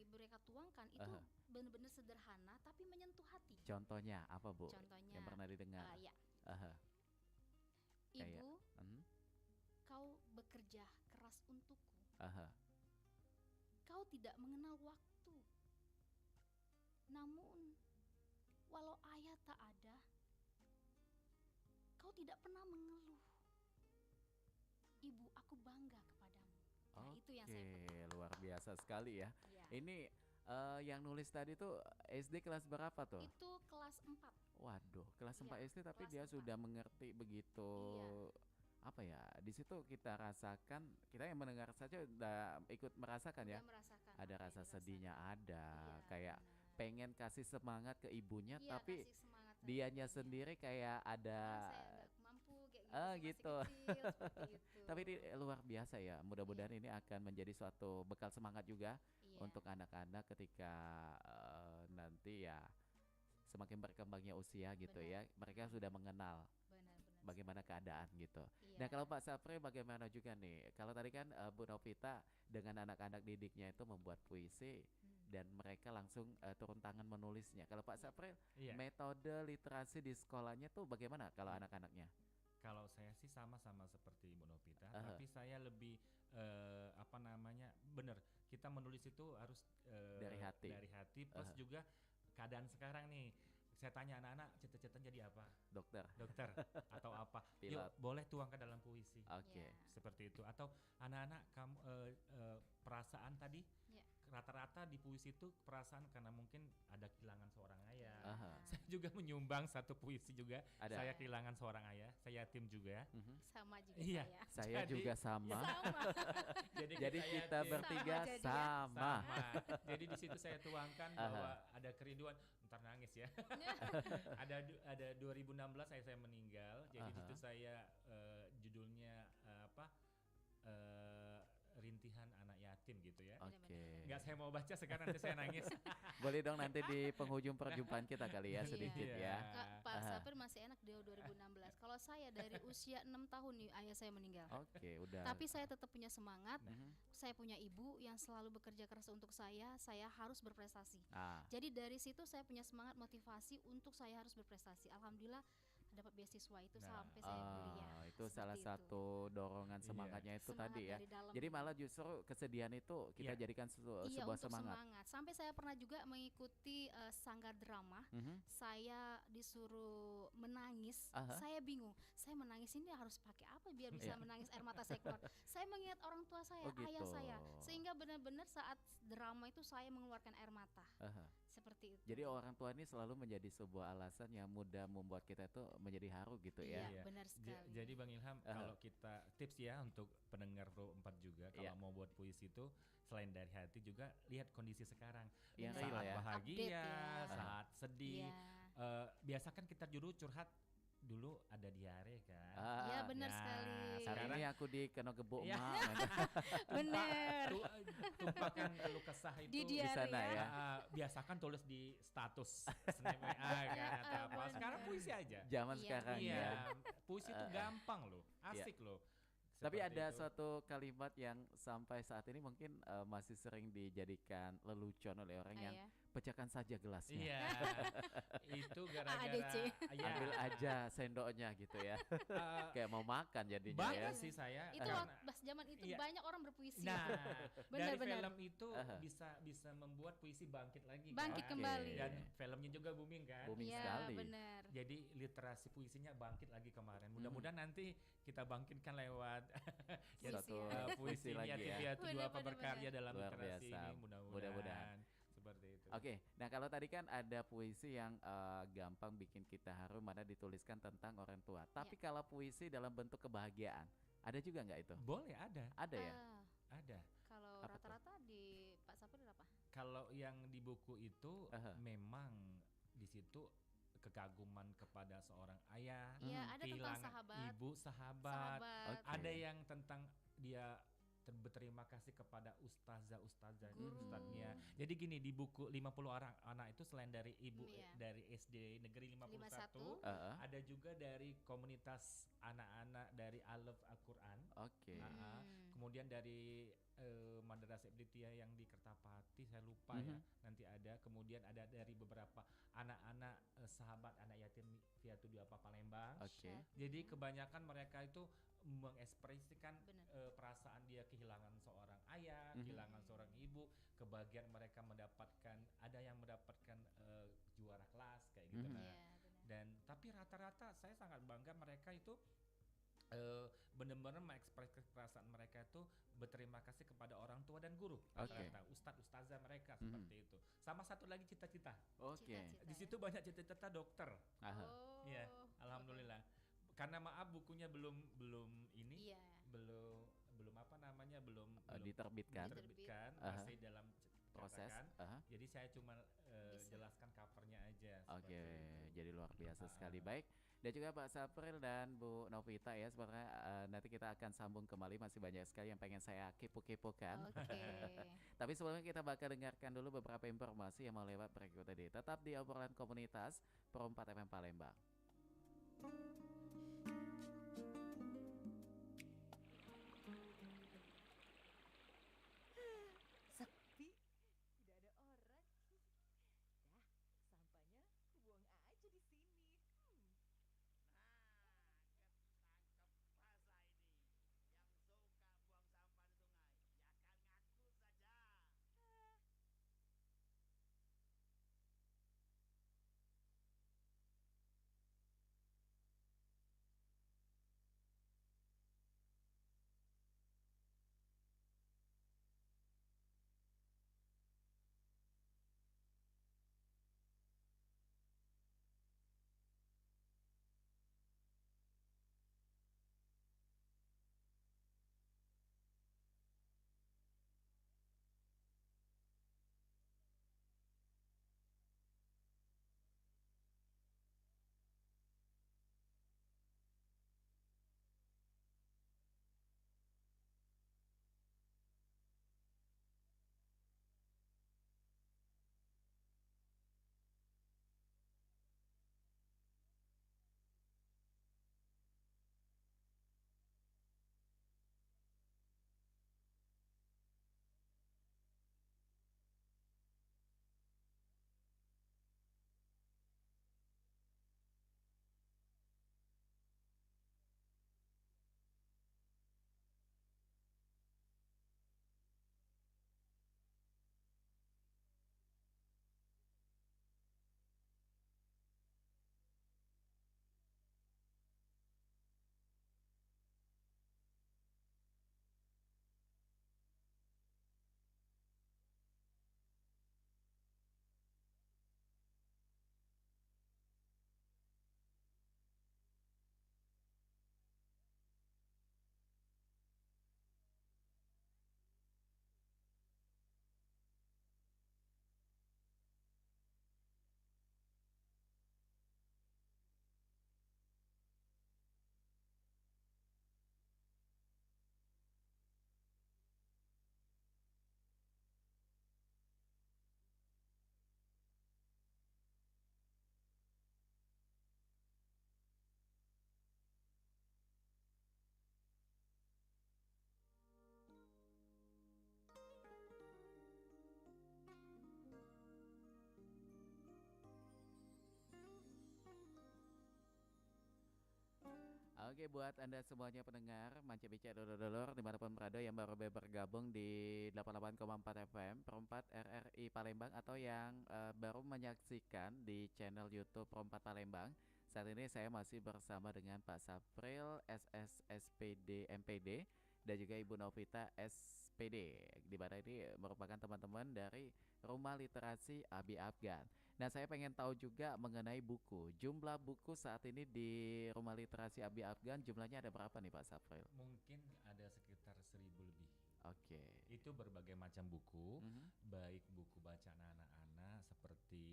mereka tuangkan itu Aha. benar-benar sederhana tapi menyentuh hati. Contohnya apa, Bu? Contohnya, Yang pernah didengar? Ya, Aha. Kayak- ibu, Mhm. kau bekerja keras untukku. Aha. Kau tidak mengenal waktu. Namun, walau ayah tak ada, kau tidak pernah mengeluh. Ibu, aku bangga kepadamu. Nah, itu yang saya Oke, petik. luar biasa sekali ya. Ya. Ini yang nulis tadi tuh SD kelas berapa tuh? Itu kelas 4. Waduh, kelas 4 Iya, SD tapi kelas dia 4. sudah mengerti begitu. Iya. Apa ya? Di situ kita rasakan, kita yang mendengar saja udah ikut merasakan ya. Udah merasakan Ada apa yang rasa dirasakan. sedihnya ada, Iya, kayak benar. pengen kasih semangat ke ibunya Iya, tapi kasih semangat sama dianya ibunya. sendiri kayak ada Saya nggak mampu kayak gitu, Ah, masih gitu. kecil, seperti itu. tapi ini luar biasa ya. Mudah-mudahan ini akan menjadi suatu bekal semangat juga Iya, untuk anak-anak ketika nanti ya semakin berkembangnya usia gitu ya. Mereka sudah mengenal benar-benar. bagaimana keadaan gitu. Iya. Nah, kalau Pak Sapri bagaimana juga nih? Kalau tadi kan Bu Novita dengan anak-anak didiknya itu membuat puisi dan mereka langsung turun tangan menulisnya. Kalau Pak Sapri, Iya. metode literasi di sekolahnya tuh bagaimana kalau anak-anaknya? Kalau saya sih sama-sama seperti Ibu Novita, Aha. tapi saya lebih apa namanya, bener kita menulis itu harus Dari hati. plus juga keadaan sekarang nih. Saya tanya anak-anak cita-citanya jadi apa? Dokter. Dokter atau apa? Pilot. Yuk boleh tuangkan dalam puisi. Oke. Iya. Seperti itu. Atau anak-anak kamu perasaan tadi Iya. rata-rata di puisi itu perasaan karena mungkin ada kehilangan seorang ayah. Aha. Saya juga menyumbang satu puisi juga. Ada. Saya kehilangan seorang ayah. Saya yatim juga. Mhm. Sama juga Iya. saya. Saya Jadi- juga sama. Sama. Jadi kita yatim. bertiga Sama jadi ya. sama. Sama. Jadi di situ saya tuangkan bahwa ada kerinduan. Ntar nangis ya. ada 2016 saya meninggal. Jadi di Aha. situ saya judulnya apa? Rintihan anak yatim gitu ya. Oke. Nggak saya mau baca sekarang nanti saya nangis. Boleh dong nanti di penghujung perjumpaan kita kali ya Iya. sedikit Iya. ya. Kak, Pak Aha. Sapir masih enak dia 2016. Kalau saya dari usia 6 tahun nih ayah saya meninggal. Oke, udah. Tapi saya tetap punya semangat. Mhm. Saya punya ibu yang selalu bekerja keras untuk saya harus berprestasi. Ah, Jadi dari situ saya punya semangat motivasi untuk saya harus berprestasi. Alhamdulillah dapat beasiswa itu Nah, sampai saya kuliah. itu Seperti salah itu. satu dorongan Iya. semangatnya itu Semangat tadi ya. dari dalam. Jadi malah justru kesedihan itu kita Iya. jadikan Iya, sebuah untuk semangat. Sampai saya pernah juga mengikuti sanggar drama. Mhm. Saya disuruh menangis. Aha. Saya bingung. Saya menangis ini harus pakai apa biar bisa Iya. menangis air mata saya keluar. Saya mengingat orang tua saya, Oh, ayah gitu. saya. Sehingga benar-benar saat drama itu saya mengeluarkan air mata. Aha. Seperti itu. Jadi orang tua ini selalu menjadi sebuah alasan yang mudah membuat kita itu menjadi haru gitu ya. Iya, benar sekali. Jadi Bang Ilham, kalau kita tips ya untuk pendengar Pro 4 juga kalau Iya. mau buat puisi itu selain dari hati juga lihat kondisi sekarang. Yang Saat real ya. bahagia, Update ya. saat sedih. Iya. Biasa kan kita dulu curhat dulu ada diare kan. Iya, benar Ya, sekali. Hari sekarang- ini aku di kena gebuk Iya. mak. Bener. Tumpahkan keluh kesah itu Di diare sana ya. biasakan tulis di status snap WA kan atau apa. Sekarang puisi aja. Zaman Iya. sekarang Iya, ya. puisi itu gampang loh, asik loh. Tapi Seperti ada itu. suatu kalimat yang sampai saat ini mungkin masih sering dijadikan lelucon oleh orang yang Iya. pecahkan saja gelasnya. Iya, itu gara-gara ADC. ya, Ambil aja sendoknya gitu ya. Kayak mau makan jadinya banyak ya. sih saya. Itu karena- pas zaman itu Iya. banyak orang berpuisi. Nah, dari Benar-benar. film itu bisa membuat puisi bangkit lagi Bangkit kan. kembali. Dan filmnya juga booming kan. Booming Iya, sekali. benar. Jadi literasi puisinya bangkit lagi kemarin. Mudah-mudahan nanti kita bangkitkan lewat Suatu puisi lagi ya. Tia Tujuh apa Benar-benar. berkarya dalam Luar literasi biasa. ini. Mudah-mudahan. Mudah-mudahan seperti itu. Oke, nah kalau tadi kan ada puisi yang gampang bikin kita harum, mana dituliskan tentang orang tua. Tapi Ya. kalau puisi dalam bentuk kebahagiaan, ada juga nggak itu? Boleh ada, Ada ya? Ah, ada. kalau Apa tuh? rata-rata di Pak Sapril apa? Kalau yang di buku itu Aha. memang di situ kekaguman kepada seorang ayah, Iya, ada tentang kehilangan sahabat. ibu, sahabat. Oke. Ada yang tentang dia berterima kasih kepada ustazah-ustazah Guru. ustadznya. Jadi gini, di buku 50 orang anak itu selain dari ibu Iya. dari SD Negeri 51, 51, ada juga dari komunitas anak-anak dari Alaf Al-Qur'an. Oke. Kemudian dari Madrasah Ibnu Tiyah yang di Kertapati, saya lupa ya, nanti ada. Kemudian ada dari beberapa anak-anak sahabat anak yatim via Tujuh Apa Palembang. Oke. Jadi kebanyakan mereka itu mengekspresikan Benar. perasaan dia kehilangan seorang ayah, kehilangan seorang ibu, kebahagiaan mereka mendapatkan, ada yang mendapatkan juara kelas kayak gitu. Nah, Iya, benar. dan tapi rata-rata saya sangat bangga mereka itu benar-benar mengekspresikan perasaan mereka itu berterima kasih kepada orang tua dan guru, rata-rata ustadz ustazah mereka seperti itu. Sama satu lagi cita-cita. Oke. Cita-cita. Di situ banyak cita-cita dokter. Aha. Oh. Iya, alhamdulillah. Karena maaf bukunya belum ini, Iya. belum apa namanya, belum Diterbitkan. diterbitkan, Aha. masih dalam Proses. cetakan. Aha. Jadi saya cuma jelaskan covernya aja. Oke, seperti itu. jadi luar biasa sekali. Baik, dan juga Pak Sapril dan Bu Novita ya, sebenarnya nanti kita akan sambung kembali, masih banyak sekali yang pengen saya kepo-kepokan. Oke. Tapi sebelumnya kita bakal dengarkan dulu beberapa informasi yang mau lewat berikut tadi. Tetap di obrolan komunitas Pro 4 FM Palembang. Sepi, tidak ada orang. Dah, sampahnya kubuang aja di sini. Nah, ketangkep bahasa ini. Yang suka buang sampah di sungai, ya kan ngaku saja. Oke, buat Anda semuanya pendengar Manca Bicara Dulur-dulur dimanapun berada yang baru bergabung di 88,4 FM Perempat RRI Palembang atau yang baru menyaksikan di channel YouTube Perempat Palembang. Saat ini saya masih bersama dengan Pak Sapril SSSPD MPD dan juga Ibu Novita SPD, di mana ini merupakan teman-teman dari Rumah Literasi Abi Afgan. Nah, saya pengen tahu juga mengenai buku. Jumlah buku saat ini di Rumah Literasi Abi Afgan jumlahnya ada berapa nih Pak Sapril? Mungkin ada sekitar 1.000 lebih. Oke. Itu berbagai macam buku, Mhm, baik buku bacaan anak-anak seperti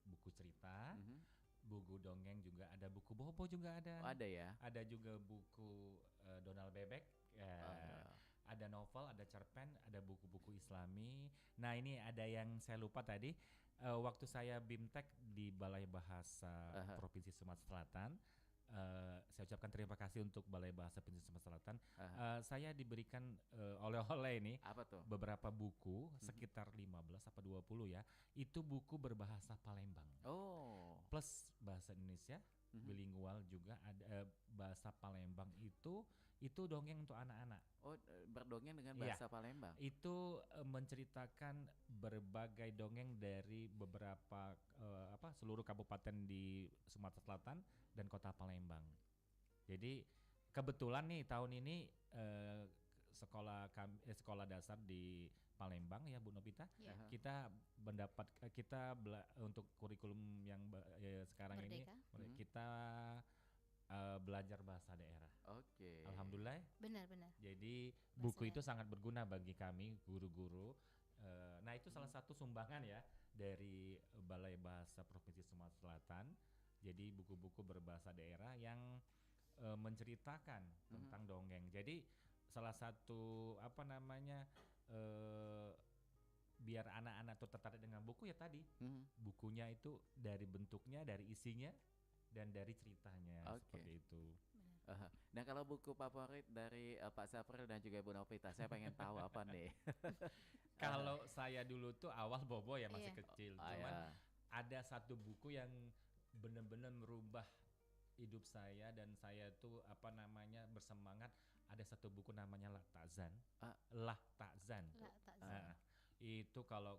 buku cerita, mhm. buku dongeng juga ada, buku bobo juga ada. Oh, ada ya? Ada juga buku Donald Bebek, Oh, ada novel, ada cerpen, ada buku-buku Islami. Nah, ini ada yang saya lupa tadi. Waktu saya BIMTEK di Balai Bahasa Aha. Provinsi Sumatera Selatan, saya ucapkan terima kasih untuk Balai Bahasa Provinsi Sumatera Selatan. Aha. Saya diberikan oleh-oleh ini Apa tuh? beberapa buku, sekitar 15 apa 20 ya. Itu buku berbahasa Palembang. Oh. Plus bahasa Indonesia, Mhm. bilingual juga ada, bahasa Palembang itu dongeng untuk anak-anak. Oh, berdongeng dengan Iya. bahasa Palembang. Itu menceritakan berbagai dongeng dari beberapa seluruh kabupaten di Sumatera Selatan dan kota Palembang. Jadi kebetulan nih tahun ini sekolah dasar di Palembang ya Bu Novita, Ya. Aha. kita mendapat untuk kurikulum yang sekarang Merdeka. ini Mhm. kita belajar bahasa daerah. Oke. Alhamdulillah. Benar-benar. Jadi Bahasa buku itu daerah. sangat berguna bagi kami guru-guru. Nah, itu salah satu sumbangan ya dari Balai Bahasa Provinsi Sumatera Selatan. Jadi buku-buku berbahasa daerah yang menceritakan tentang dongeng. Jadi salah satu biar anak-anak tuh tertarik dengan buku ya tadi. Mhm. Bukunya itu dari bentuknya, dari isinya, dan dari ceritanya Oke. seperti itu. Benar. Aha. Nah, kalau buku favorit dari Pak Sapril dan juga Ibu Novita, saya pengen tahu apa nih? Kalau saya dulu tuh awal bobo ya masih Iya. kecil, Ah, cuman ya. ada satu buku yang benar-benar merubah hidup saya dan saya tuh bersemangat. Ada satu buku namanya Lah Ta'zan. Ah. Lah Ta'zan. Lah, tak Nah, itu kalau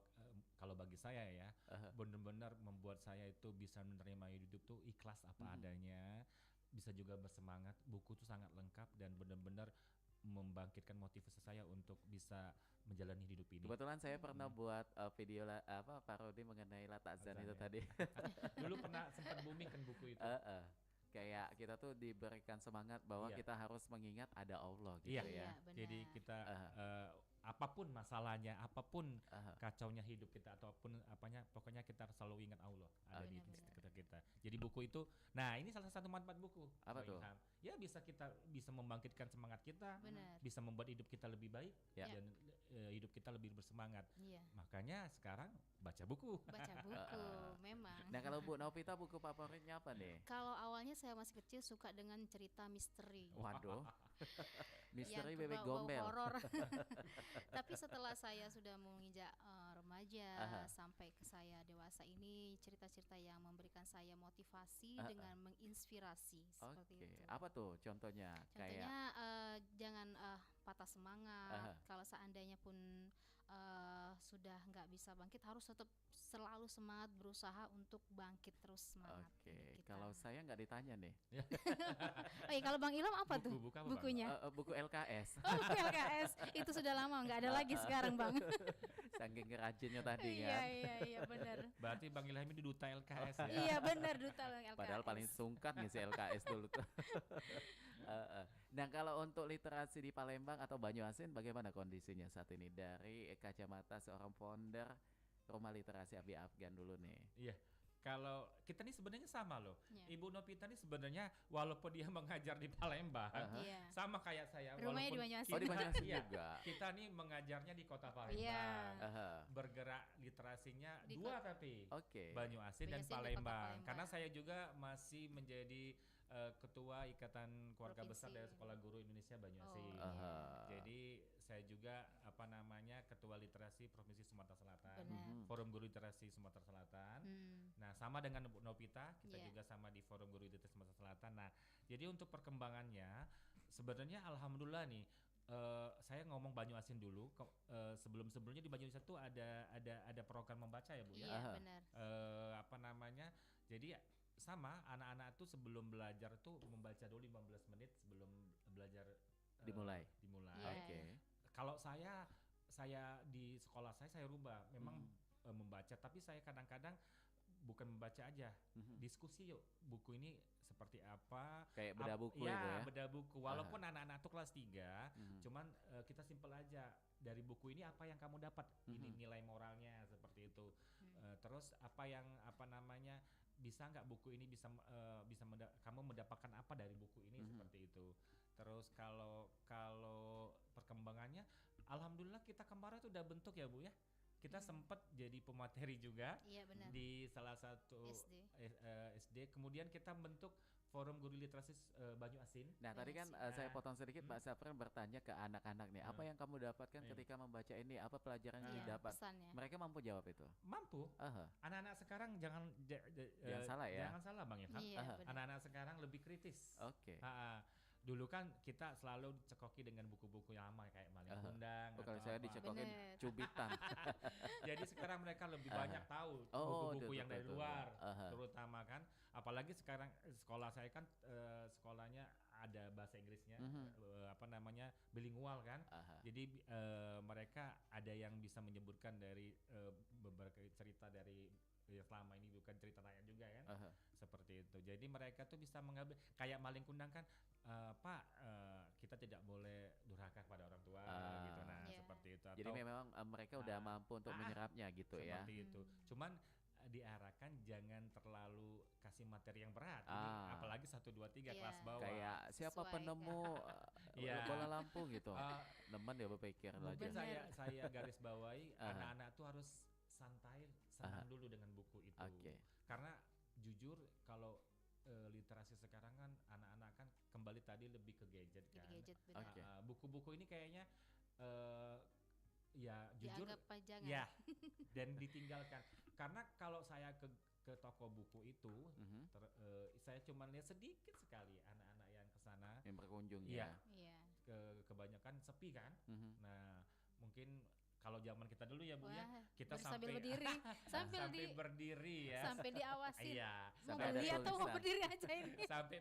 bagi saya ya Aha. benar-benar membuat saya itu bisa menerima hidup tuh ikhlas apa adanya, bisa juga bersemangat. Buku tuh sangat lengkap dan benar-benar membangkitkan motivasi saya untuk bisa menjalani hidup ini. Kebetulan saya pernah buat video parodi mengenai Latazan Azan itu ya. tadi. Dulu pernah sempat booming kan buku itu. Kayak kita tuh diberikan semangat bahwa Iya. kita harus mengingat ada Allah gitu Iya. ya. Iya, benar. Jadi kita Aha. apapun masalahnya, apapun Aha. kacaunya hidup kita ataupun pokoknya kita selalu ingat Allah ada di Benar-benar. sekitar kita. Jadi buku itu, nah ini salah satu manfaat buku. Apa Bang tuh? Ilham. Ya kita bisa membangkitkan semangat kita, Benar. bisa membuat hidup kita lebih baik Ya. dan hidup kita lebih bersemangat. Iya. Makanya sekarang baca buku. Baca buku, memang. Nah, kalau Bu Novita buku favoritnya apa nih? Kalau awalnya saya masih kecil suka dengan cerita misteri. Waduh. Misteri Yang bebek berbau-bau gombel. horor. Tapi setelah saya sudah menginjak remaja Aha. sampai ke saya dewasa ini, cerita-cerita yang memberikan saya motivasi dengan menginspirasi seperti Oke. itu. Apa tuh contohnya? Contohnya jangan patah semangat. Aha. Kalau seandainya pun sudah nggak bisa bangkit, harus tetap selalu semangat berusaha untuk bangkit terus semangat. Oke, hidup kita. kalau saya nggak ditanya nih. Oh iya, kalau Bang Ilham apa tuh Buku apa, Bang? bukunya? Buku LKS. Oh, buku LKS itu sudah lama nggak ada lagi sekarang Bang. Saking rajinnya tadi Iya kan. iya benar. Berarti Bang Ilham ini duta LKS ya. Iya benar duta LKS. Padahal paling sungkan ngisi LKS dulu tuh. Nah, kalau untuk literasi di Palembang atau Banyuasin bagaimana kondisinya saat ini dari kacamata seorang founder Rumah Literasi Abi Afgan dulu nih? Iya. Kalau kita nih sebenarnya sama loh. Iya. Ibu Novita nih sebenarnya walaupun dia mengajar di Palembang, Iya. sama kayak saya. Rumahnya di walaupun Banyuasin. Oh, di Banyuasin iya, juga. kita nih mengajarnya di kota Palembang. Iya. Aha. Bergerak literasinya Di dua tapi. Oke. Banyuasin dan Banyuasin di kota Palembang. Palembang. Karena saya juga masih menjadi ketua Ikatan Keluarga Besar Provinsi. dari Sekolah Guru Indonesia Banyuasin. Oh, iya. Aha. Jadi saya juga ketua literasi Literasi Provinsi Sumatera Selatan, Benar. Forum Guru Literasi Sumatera Selatan. Hmm. Nah, sama dengan Bu Novita, kita Iya. juga sama di Forum Guru Literasi Sumatera Selatan. Nah, jadi untuk perkembangannya sebenarnya alhamdulillah nih, saya ngomong Banyuasin dulu. Sebelum-sebelumnya di Banyuasin tuh ada program membaca ya, Bu ya. Iya, benar. Apa namanya? Jadi sama anak-anak tuh sebelum belajar tuh membaca dulu 15 menit sebelum belajar Dimulai. Iya, Oke. iya. Kalau saya di sekolah saya rubah memang membaca, tapi saya kadang-kadang bukan membaca aja, diskusi yuk buku ini seperti apa, Kayak bedah buku ya, itu ya? bedah buku. Walaupun anak-anak tuh kelas 3, cuman kita simpel aja, dari buku ini apa yang kamu dapat, ini nilai moralnya seperti itu. Terus apa namanya, bisa nggak buku ini kamu mendapatkan apa dari buku ini, seperti itu. Terus kalau perkembangannya, alhamdulillah kita kemarin tuh udah bentuk ya Bu ya. Kita sempat jadi pemateri juga Iya, benar. di salah satu SD. SD. Kemudian kita bentuk Forum Guru Literasi Banyuasin. Nah tadi kan saya potong sedikit, Pak Sapran bertanya ke anak-anak nih, apa yang kamu dapatkan ketika membaca ini, apa pelajaran yang Iya, didapat? pesannya. Mereka mampu jawab itu? Mampu. Aha. Anak-anak sekarang jangan salah ya? Jangan salah Bang Irfan. Iya, benar. Anak-anak sekarang lebih kritis. Oke. Dulu kan kita selalu dicekoki dengan buku-buku yang lama kayak Malin Kundang. Kalau atau saya apa. dicekokin Bener. cubitan. Jadi sekarang mereka lebih banyak tahu Oh, buku-buku betul, yang dari betul, luar, betul. terutama kan. Apalagi sekarang sekolah saya kan sekolahnya ada bahasa Inggrisnya, apa namanya, bilingual kan. Jadi mereka ada yang bisa menyebutkan dari beberapa cerita dari selama ini bukan cerita rakyat juga kan, seperti itu. Jadi mereka tuh bisa mengambil kayak Malin Kundang kan, Pak, kita tidak boleh durhaka kepada orang tua gitu. Nah, Iya. seperti itu. Jadi memang mereka udah mampu untuk menyerapnya gitu ya. Seperti itu. Cuman diarahkan jangan terlalu kasih materi yang berat. Ini apalagi 1 2 3 Iya. kelas bawah. Kayak siapa Sesuai, penemu Iya. bola lampu gitu. Nemen dia berpikir Mungkin belajar. saya garis bawahi anak-anak tuh harus santai, senang dulu dengan buku itu. Oke. Karena jujur kalau literasi sekarang kan anak-anak kan kembali tadi lebih ke gadget Jadi kan. gadget, benar. Oke. Buku-buku ini kayaknya ya jujur Dianggap pajangan. ya dan ditinggalkan. Karena kalau saya ke toko buku itu saya cuma lihat sedikit sekali anak-anak yang ke sana. Yang berkunjung Iya. ya. Iya. Kebanyakan sepi kan. Nah, mungkin kalau zaman kita dulu ya Bu ya, Wah, kita sambil berdiri, sambil berdiri ya. sampai diawasin. Iya, Mau sampai ada beli atau mau tulisan. berdiri aja ini. sampai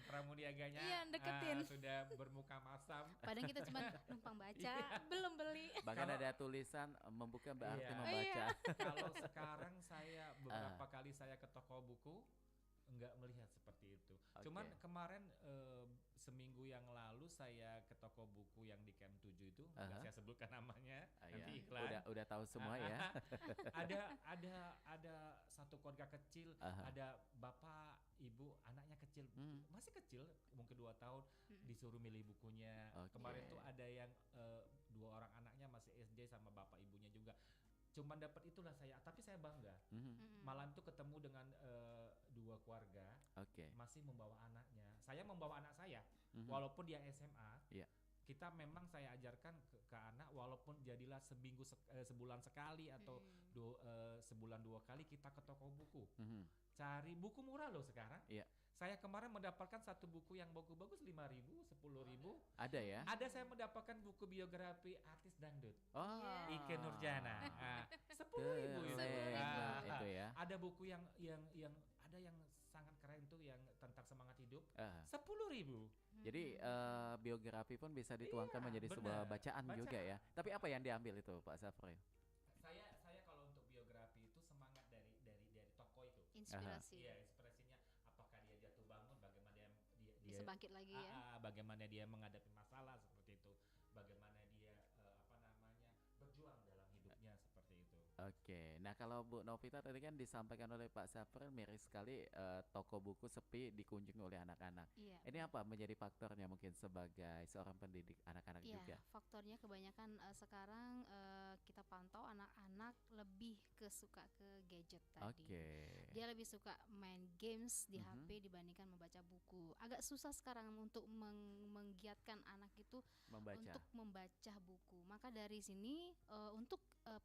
pramuniaganya Iya, deketin. sudah bermuka masam. Padahal kita cuma numpang baca, Iya. belum beli. Bahkan Kalau- ada tulisan membuka berarti Iya. membaca. Kalau sekarang saya beberapa kali saya ke toko buku enggak melihat seperti itu. Oke. Cuman kemarin seminggu yang lalu saya ke toko buku yang di Camp 7 itu, enggak saya sebutkan namanya, nanti Iya. iklan. Udah tahu semua ya. ada satu keluarga kecil, ada bapak, ibu, anaknya kecil, masih kecil, mungkin 2 tahun, disuruh milih bukunya. Oke. Kemarin tuh ada yang 2 orang anaknya masih SD sama bapak ibunya juga. Cuman dapat itulah saya, tapi saya bangga. Malam tuh ketemu dengan 2 keluarga Oke. masih membawa anaknya. Saya membawa anak saya, walaupun dia SMA. Iya. Kita memang saya ajarkan ke anak, walaupun jadilah sebulan sekali atau sebulan 2 kali kita ke toko buku. Cari buku murah loh sekarang. Iya. Saya kemarin mendapatkan satu buku yang bagus-bagus 5.000, 10.000. Ada ya? Ada saya mendapatkan buku biografi artis dangdut. Oh. Ike Nurjana. 10.000 itu. Keren itu ya. Ada buku yang ada yang sangat keren tuh yang tentang semangat hidup. Ah. 10.000. Jadi biografi pun bisa dituangkan Iya, menjadi benar. sebuah bacaan juga ya. Tapi apa yang diambil itu Pak Safril? Saya kalau untuk biografi itu semangat dari tokoh itu. Inspirasi. Iya, inspirasinya apakah dia jatuh bangun, bagaimana dia Bisa bangkit lagi ya. bagaimana dia menghadapi masalah seperti itu, bagaimana dia berjuang dalam hidupnya seperti itu. Oke, nah kalau Bu Novita tadi kan disampaikan oleh Pak Safril miris sekali toko buku sepi dikunjungi oleh anak-anak. Iya. Ini apa menjadi faktornya mungkin sebagai seorang pendidik anak-anak Iya, juga? faktornya kebanyakan sekarang kita pantau anak-anak anak lebih suka ke gadget tadi. Oke. Dia lebih suka main games di Mhm. HP dibandingkan membaca buku. Agak susah sekarang untuk menggiatkan anak itu Membaca. untuk membaca buku. Maka dari sini untuk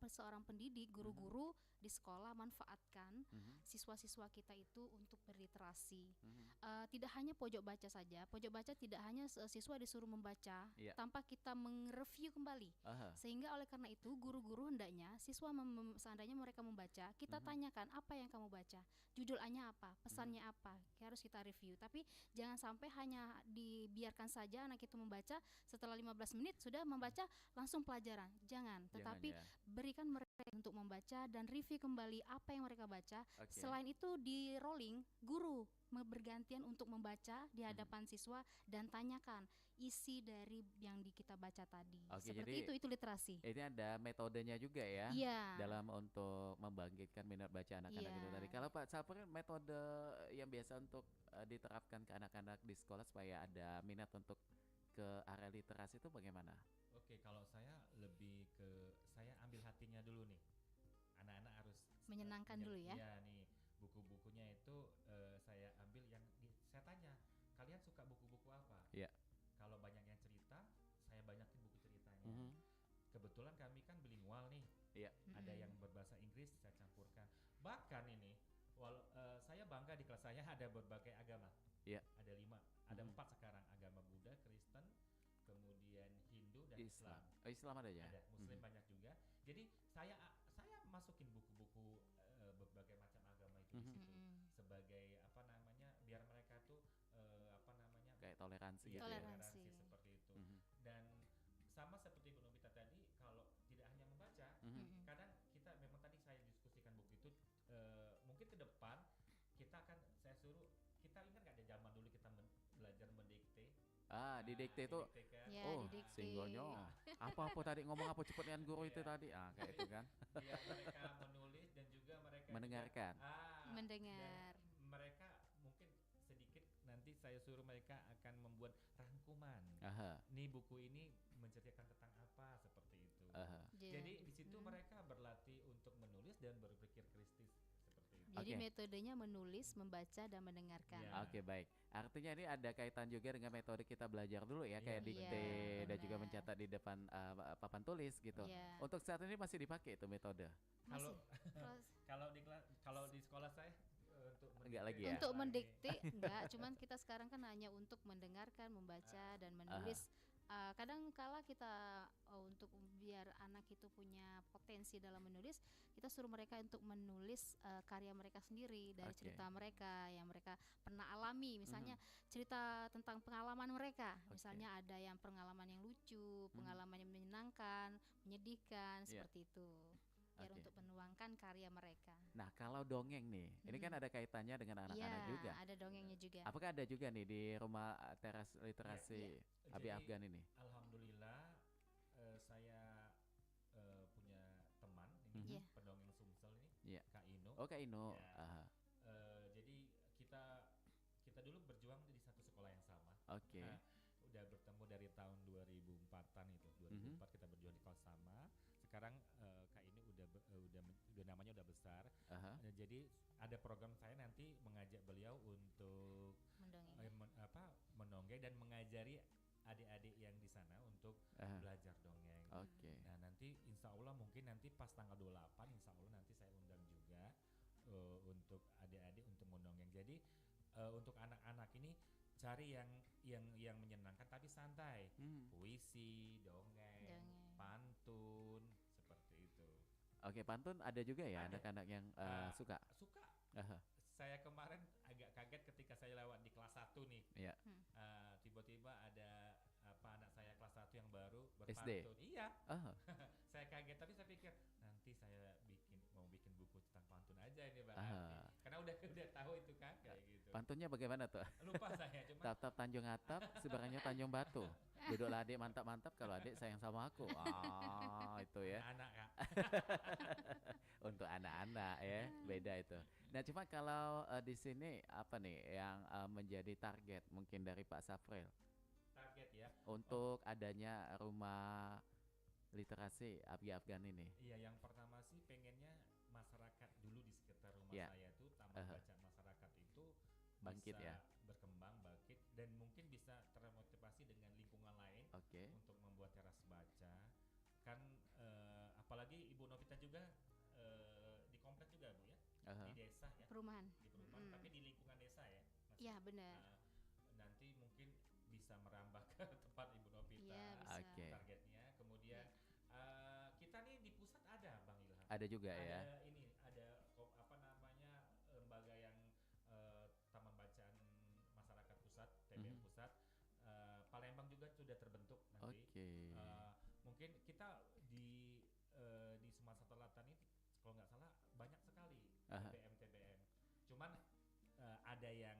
seorang pendidik, guru-guru di sekolah manfaatkan Mhm. siswa-siswa kita itu untuk berliterasi. Mhm. Tidak hanya pojok baca saja. Pojok baca tidak hanya siswa disuruh membaca Iya. tanpa kita mereview kembali. Aha. Sehingga oleh karena itu guru-guru hendaknya siswa seandainya mereka membaca, kita tanyakan apa yang kamu baca, judulnya apa, pesannya apa, harus kita review. Tapi jangan sampai hanya dibiarkan saja anak itu membaca, setelah 15 menit sudah membaca langsung pelajaran. Jangan, tetapi ya. berikan mereka untuk membaca dan review kembali apa yang mereka baca. Oke. Selain itu di rolling, guru bergantian untuk membaca di hadapan siswa dan tanyakan isi dari yang kita baca tadi. Oke, Seperti jadi itu literasi. Ini ada metodenya juga ya Iya. dalam untuk membangkitkan minat baca anak-anak Iya. itu tadi. Kalau Pak Sapri, metode yang biasa untuk diterapkan ke anak-anak di sekolah supaya ada minat untuk ke area literasi itu bagaimana? Oke, kalau saya lebih ke saya ambil hatinya dulu nih. Anak-anak harus Menyenangkan dulu ya. Iya nih, buku-bukunya itu saya ambil yang saya tanya, kalian suka buku-buku apa? Iya. Kalau banyak yang cerita, saya banyakin buku ceritanya. Mhm. Kebetulan kami kan bilingual nih. Iya. Ada yang berbahasa Inggris saya campurkan. Bahkan ini, saya bangga di kelas saya ada berbagai agama. Iya. Ada 5, ada Mhm. 4 sekarang, agama Buddha, Kristen, kemudian Hindu dan Islam. Oh, Islam ada ya? Ada Muslim Mhm. banyak juga. Jadi saya masukin buku-buku berbagai macam agama itu di Mhm. situ Mm-mm. sebagai apa namanya, biar mereka tuh apa namanya, Kayak toleransi iya, gitu ya. Toleransi. seperti itu. Mhm. Dan sama seperti Bu Nobita tadi, kalau tidak hanya membaca, Mhm. Mm-mm. kadang kita memang tadi saya diskusikan buku itu mungkin ke depan kita akan saya suruh, kita ingat nggak ada zaman dulu kita belajar mendikte. Ah, didikte itu Didikte kan? Ya, oh, didikte. singgonyo. Apa tadi ngomong apa cepetnya guru itu Iya. tadi. Ah, kayak itu kan. Biar mereka menulis dan juga mereka juga, Mendengarkan. Mendengar. dan mereka mungkin sedikit nanti saya suruh mereka akan membuat rangkuman. Aha. Nih buku ini menceritakan tentang apa, seperti itu. Aha. Jadi di situ Mm. mereka berlatih untuk menulis dan berpikir kritis seperti itu. Jadi Oke. metodenya menulis, membaca dan mendengarkan. Iya. Oke, baik. Artinya ini ada kaitan juga dengan metode kita belajar dulu ya, kayak Iya, dikte Iya, dan juga benar. mencatat di depan papan tulis gitu. Iya. Untuk saat ini masih dipakai itu metode? Kalau Terus kalau di sekolah saya untuk Enggak lagi mendikte ya? untuk lagi. mendikte enggak, cuman kita sekarang kan hanya untuk mendengarkan, membaca dan menulis. Kadang kala kita untuk biar anak itu punya potensi dalam menulis, kita suruh mereka untuk menulis karya mereka sendiri dari Oke. cerita mereka yang mereka pernah alami, misalnya cerita tentang pengalaman mereka. Oke. Misalnya ada yang pengalaman yang lucu, pengalaman yang menyenangkan, menyedihkan, Iya. seperti itu. Biar Oke. untuk menuangkan karya mereka. Nah, kalau dongeng nih, ini kan ada kaitannya dengan anak-anak Iya, juga. ada dongengnya juga. Apakah ada juga nih di rumah teras literasi Abi Jadi, Afgan ini? Alhamdulillah saya punya teman ini Iya. pendongeng Sumsel ini, Iya. Kak Ino. Oh, Kak Ino. Ya. Aha. Jadi kita dulu berjuang di satu sekolah yang sama. Oke. Nah, udah bertemu dari tahun 2004-an itu. 2004 kita berjuang di kelas sama. Sekarang Kak ini udah namanya udah besar. Aha. Jadi ada program saya nanti mengajak beliau untuk Mendongeng. menonggeng dan mengajari adik-adik yang di sana untuk Aha. belajar dongeng. Oke. Nah, nanti insya Allah mungkin nanti pas tanggal 28 insya Allah nanti saya undang juga untuk adik-adik untuk mendongeng. Jadi untuk anak-anak ini cari yang menyenangkan tapi santai. Hmm. Puisi, dongeng, Dongeng. pantun, seperti itu. Oke, pantun ada juga ya Ada. anak-anak yang suka. Suka. Aha. Saya kemarin agak kaget ketika saya lewat di kelas 1 nih. Iya. Tiba-tiba ada anak saya kelas 1 yang baru SD? berpantun. Iya. Ah, Saya kaget tapi saya pikir nanti saya mau bikin buku tentang pantun aja ini Bang. Ah. Karena udah tahu itu kan kayak gitu. pantunnya bagaimana tuh? Lupa saya cuma Tap-tap Tanjung Atap, seberangnya Tanjung Batu. Duduklah adik mantap-mantap kalau adik sayang sama aku. Ah, itu ya. anak Kak. Untuk anak-anak ya, beda itu. Nah, cuma kalau di sini apa nih yang menjadi target mungkin dari Pak Safril Target ya. untuk adanya rumah literasi Abi Afgan ini? Iya, yang pertama sih pengennya masyarakat dulu di sekitar rumah Ya. saya tuh taman baca masyarakat itu Bangkit bisa ya? berkembang, bangkit dan mungkin bisa termotivasi dengan lingkungan lain Oke. untuk membuat teras baca. Kan apalagi Ibu Novita juga di komplek juga Bu ya, Aha. di desa ya, Perumahan. di perumahan, tapi di lingkungan desa ya. Mas? Iya, benar. Nah, nanti mungkin bisa merambah ke tempat Ibu Novita. Iya, bisa. Oke. Targetnya. Kemudian kita nih di pusat ada Bang Ilham. Ada juga ya. Ada ini, ada apa namanya lembaga yang Taman Bacaan Masyarakat Pusat, TBM Pusat. Palembang juga sudah terbentuk nanti. Oke. Mungkin kita di Sumatera Selatan ini kalau nggak salah banyak sekali TBM. Cuman ada yang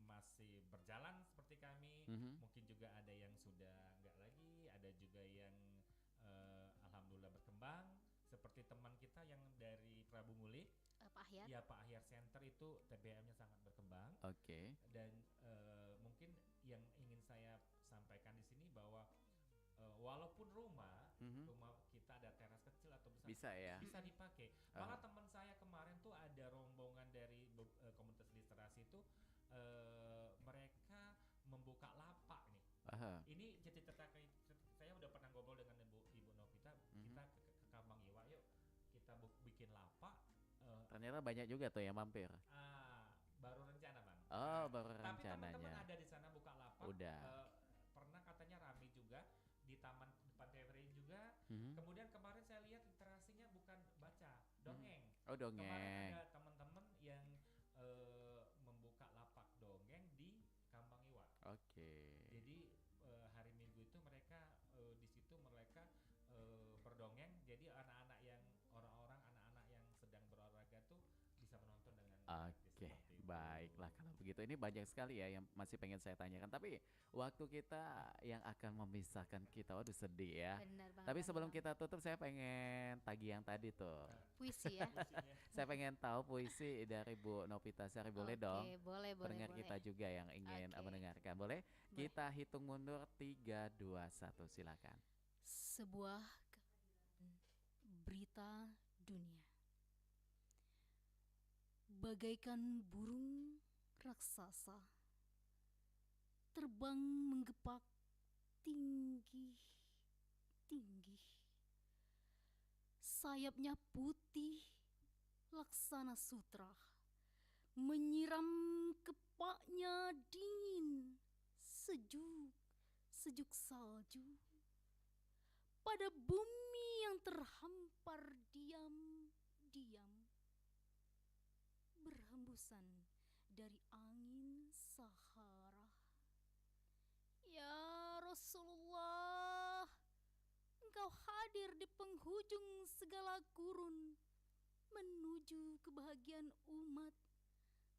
masih berjalan seperti kami, mungkin juga ada yang sudah nggak lagi, ada juga yang alhamdulillah berkembang seperti teman kita yang dari Prabu Muli, Pak Ahyar. ya Pak Ahyar Center itu TBM-nya sangat berkembang. Oke. Dan mungkin yang ingin saya sampaikan di sini bahwa walaupun rumah kita ada teras kecil atau besar, Bisa ya? bisa dipakai. Malah teman saya kemarin tuh ada rombongan dari komunitas literasi itu mereka membuka lapak nih. Aha. Ini cerita saya udah pernah ngobrol dengan Ibu Novita, kita ke Kambang Iwa, yuk kita bikin lapak. Ternyata banyak juga tuh yang mampir. Baru rencana Bang. Oh, baru Tapi teman-teman rencananya. ada di sana buka lapak. Udah. Pernah katanya rame juga di taman depan TVRI juga. Kemudian kemarin saya lihat literasinya bukan baca, dongeng. Oh, Kemarin dongeng. ada teman-teman yang membuka lapak dongeng di Kambang Iwa. Oke. Jadi hari Minggu itu mereka di situ mereka berdongeng. Jadi anak-anak yang orang-orang anak-anak yang sedang berolahraga tuh bisa menonton dengan gratis Oke, seperti itu. baiklah kalau begitu. Ini banyak sekali ya yang masih pengen saya tanyakan. Tapi waktu kita yang akan memisahkan kita, waduh sedih ya. Benar banget. Tapi sebelum Bang. kita tutup, saya pengen tagih yang tadi tuh. Puisi ya. Saya pengen tahu puisi dari Bu Novita Sari, boleh dong? Boleh, Pendengar boleh. kita juga yang ingin Oke. mendengarkan, boleh? Kita hitung mundur 3, 2, 1, silakan. Sebuah berita dunia. Bagaikan burung raksasa terbang menggepak tinggi-tinggi. Sayapnya putih laksana sutra, menyiram kepaknya dingin, sejuk salju. Pada bumi yang terhampar diam-diam, berhembusan dari angin Sahara. Ya Rasulullah, Engkau hadir di penghujung segala gurun, menuju kebahagiaan umat,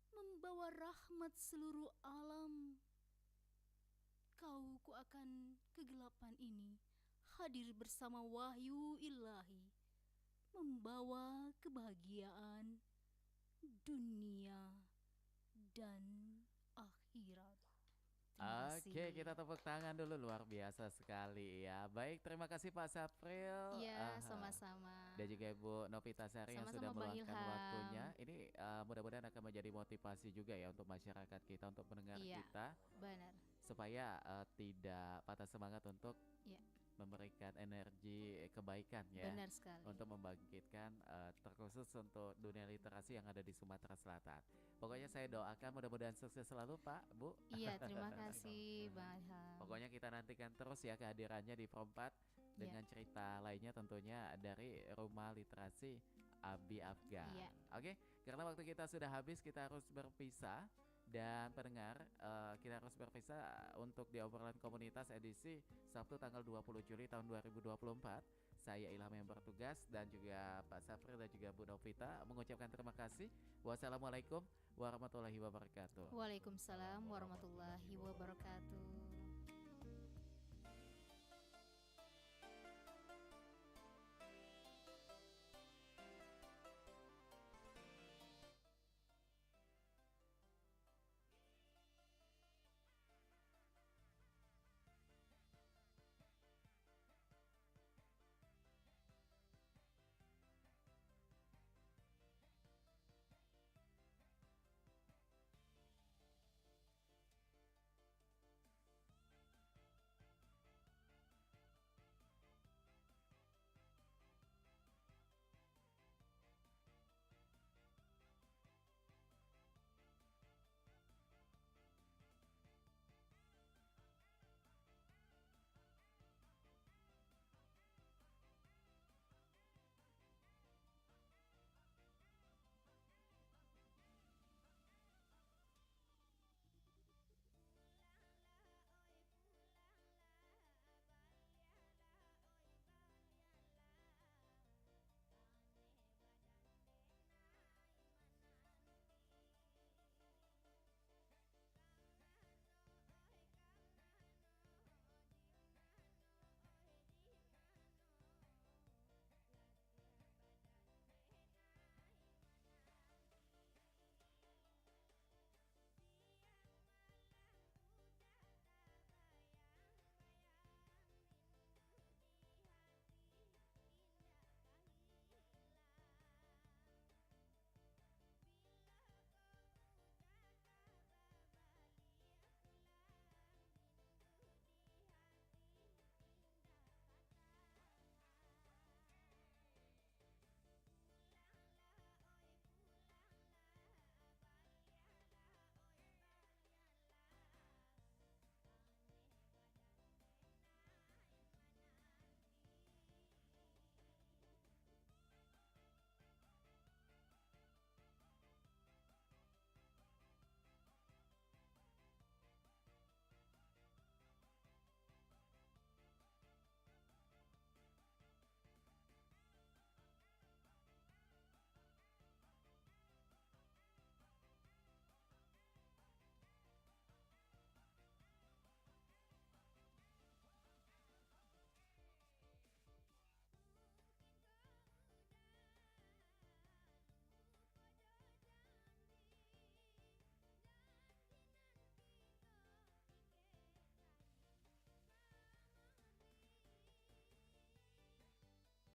membawa rahmat seluruh alam. Kau akan kegelapan ini hadir bersama wahyu ilahi, membawa kebahagiaan dunia dan akhirat. Terima kasih. Oke, kita tepuk tangan dulu, luar biasa sekali ya. Baik, terima kasih Pak Sapril. Iya, Aha. sama-sama. Dan juga Ibu Novita Sari yang sudah Sama-sama, Bang meluangkan Ilham. waktunya. Ini mudah-mudahan akan menjadi motivasi juga ya untuk masyarakat kita, untuk pendengar Iya. kita, Benar. supaya tidak patah semangat untuk Iya, memberikan energi kebaikan ya. benar sekali. Untuk membangkitkan terkhusus untuk dunia literasi yang ada di Sumatera Selatan. Pokoknya saya doakan mudah-mudahan sukses selalu Pak, Bu. Iya, terima kasih Bang Ilham. Pokoknya kita nantikan terus ya kehadirannya di Perempat dengan cerita lainnya tentunya dari Rumah Literasi Abi Afgan. Iya. Oke, karena waktu kita sudah habis, kita harus berpisah. Dan pendengar, kita harus berpisah untuk di obrolan komunitas edisi Sabtu tanggal 20 Juli tahun 2024. Saya Ilham yang bertugas dan juga Pak Sapril dan juga Bu Novita mengucapkan terima kasih. Wassalamualaikum warahmatullahi wabarakatuh. Waalaikumsalam warahmatullahi wabarakatuh.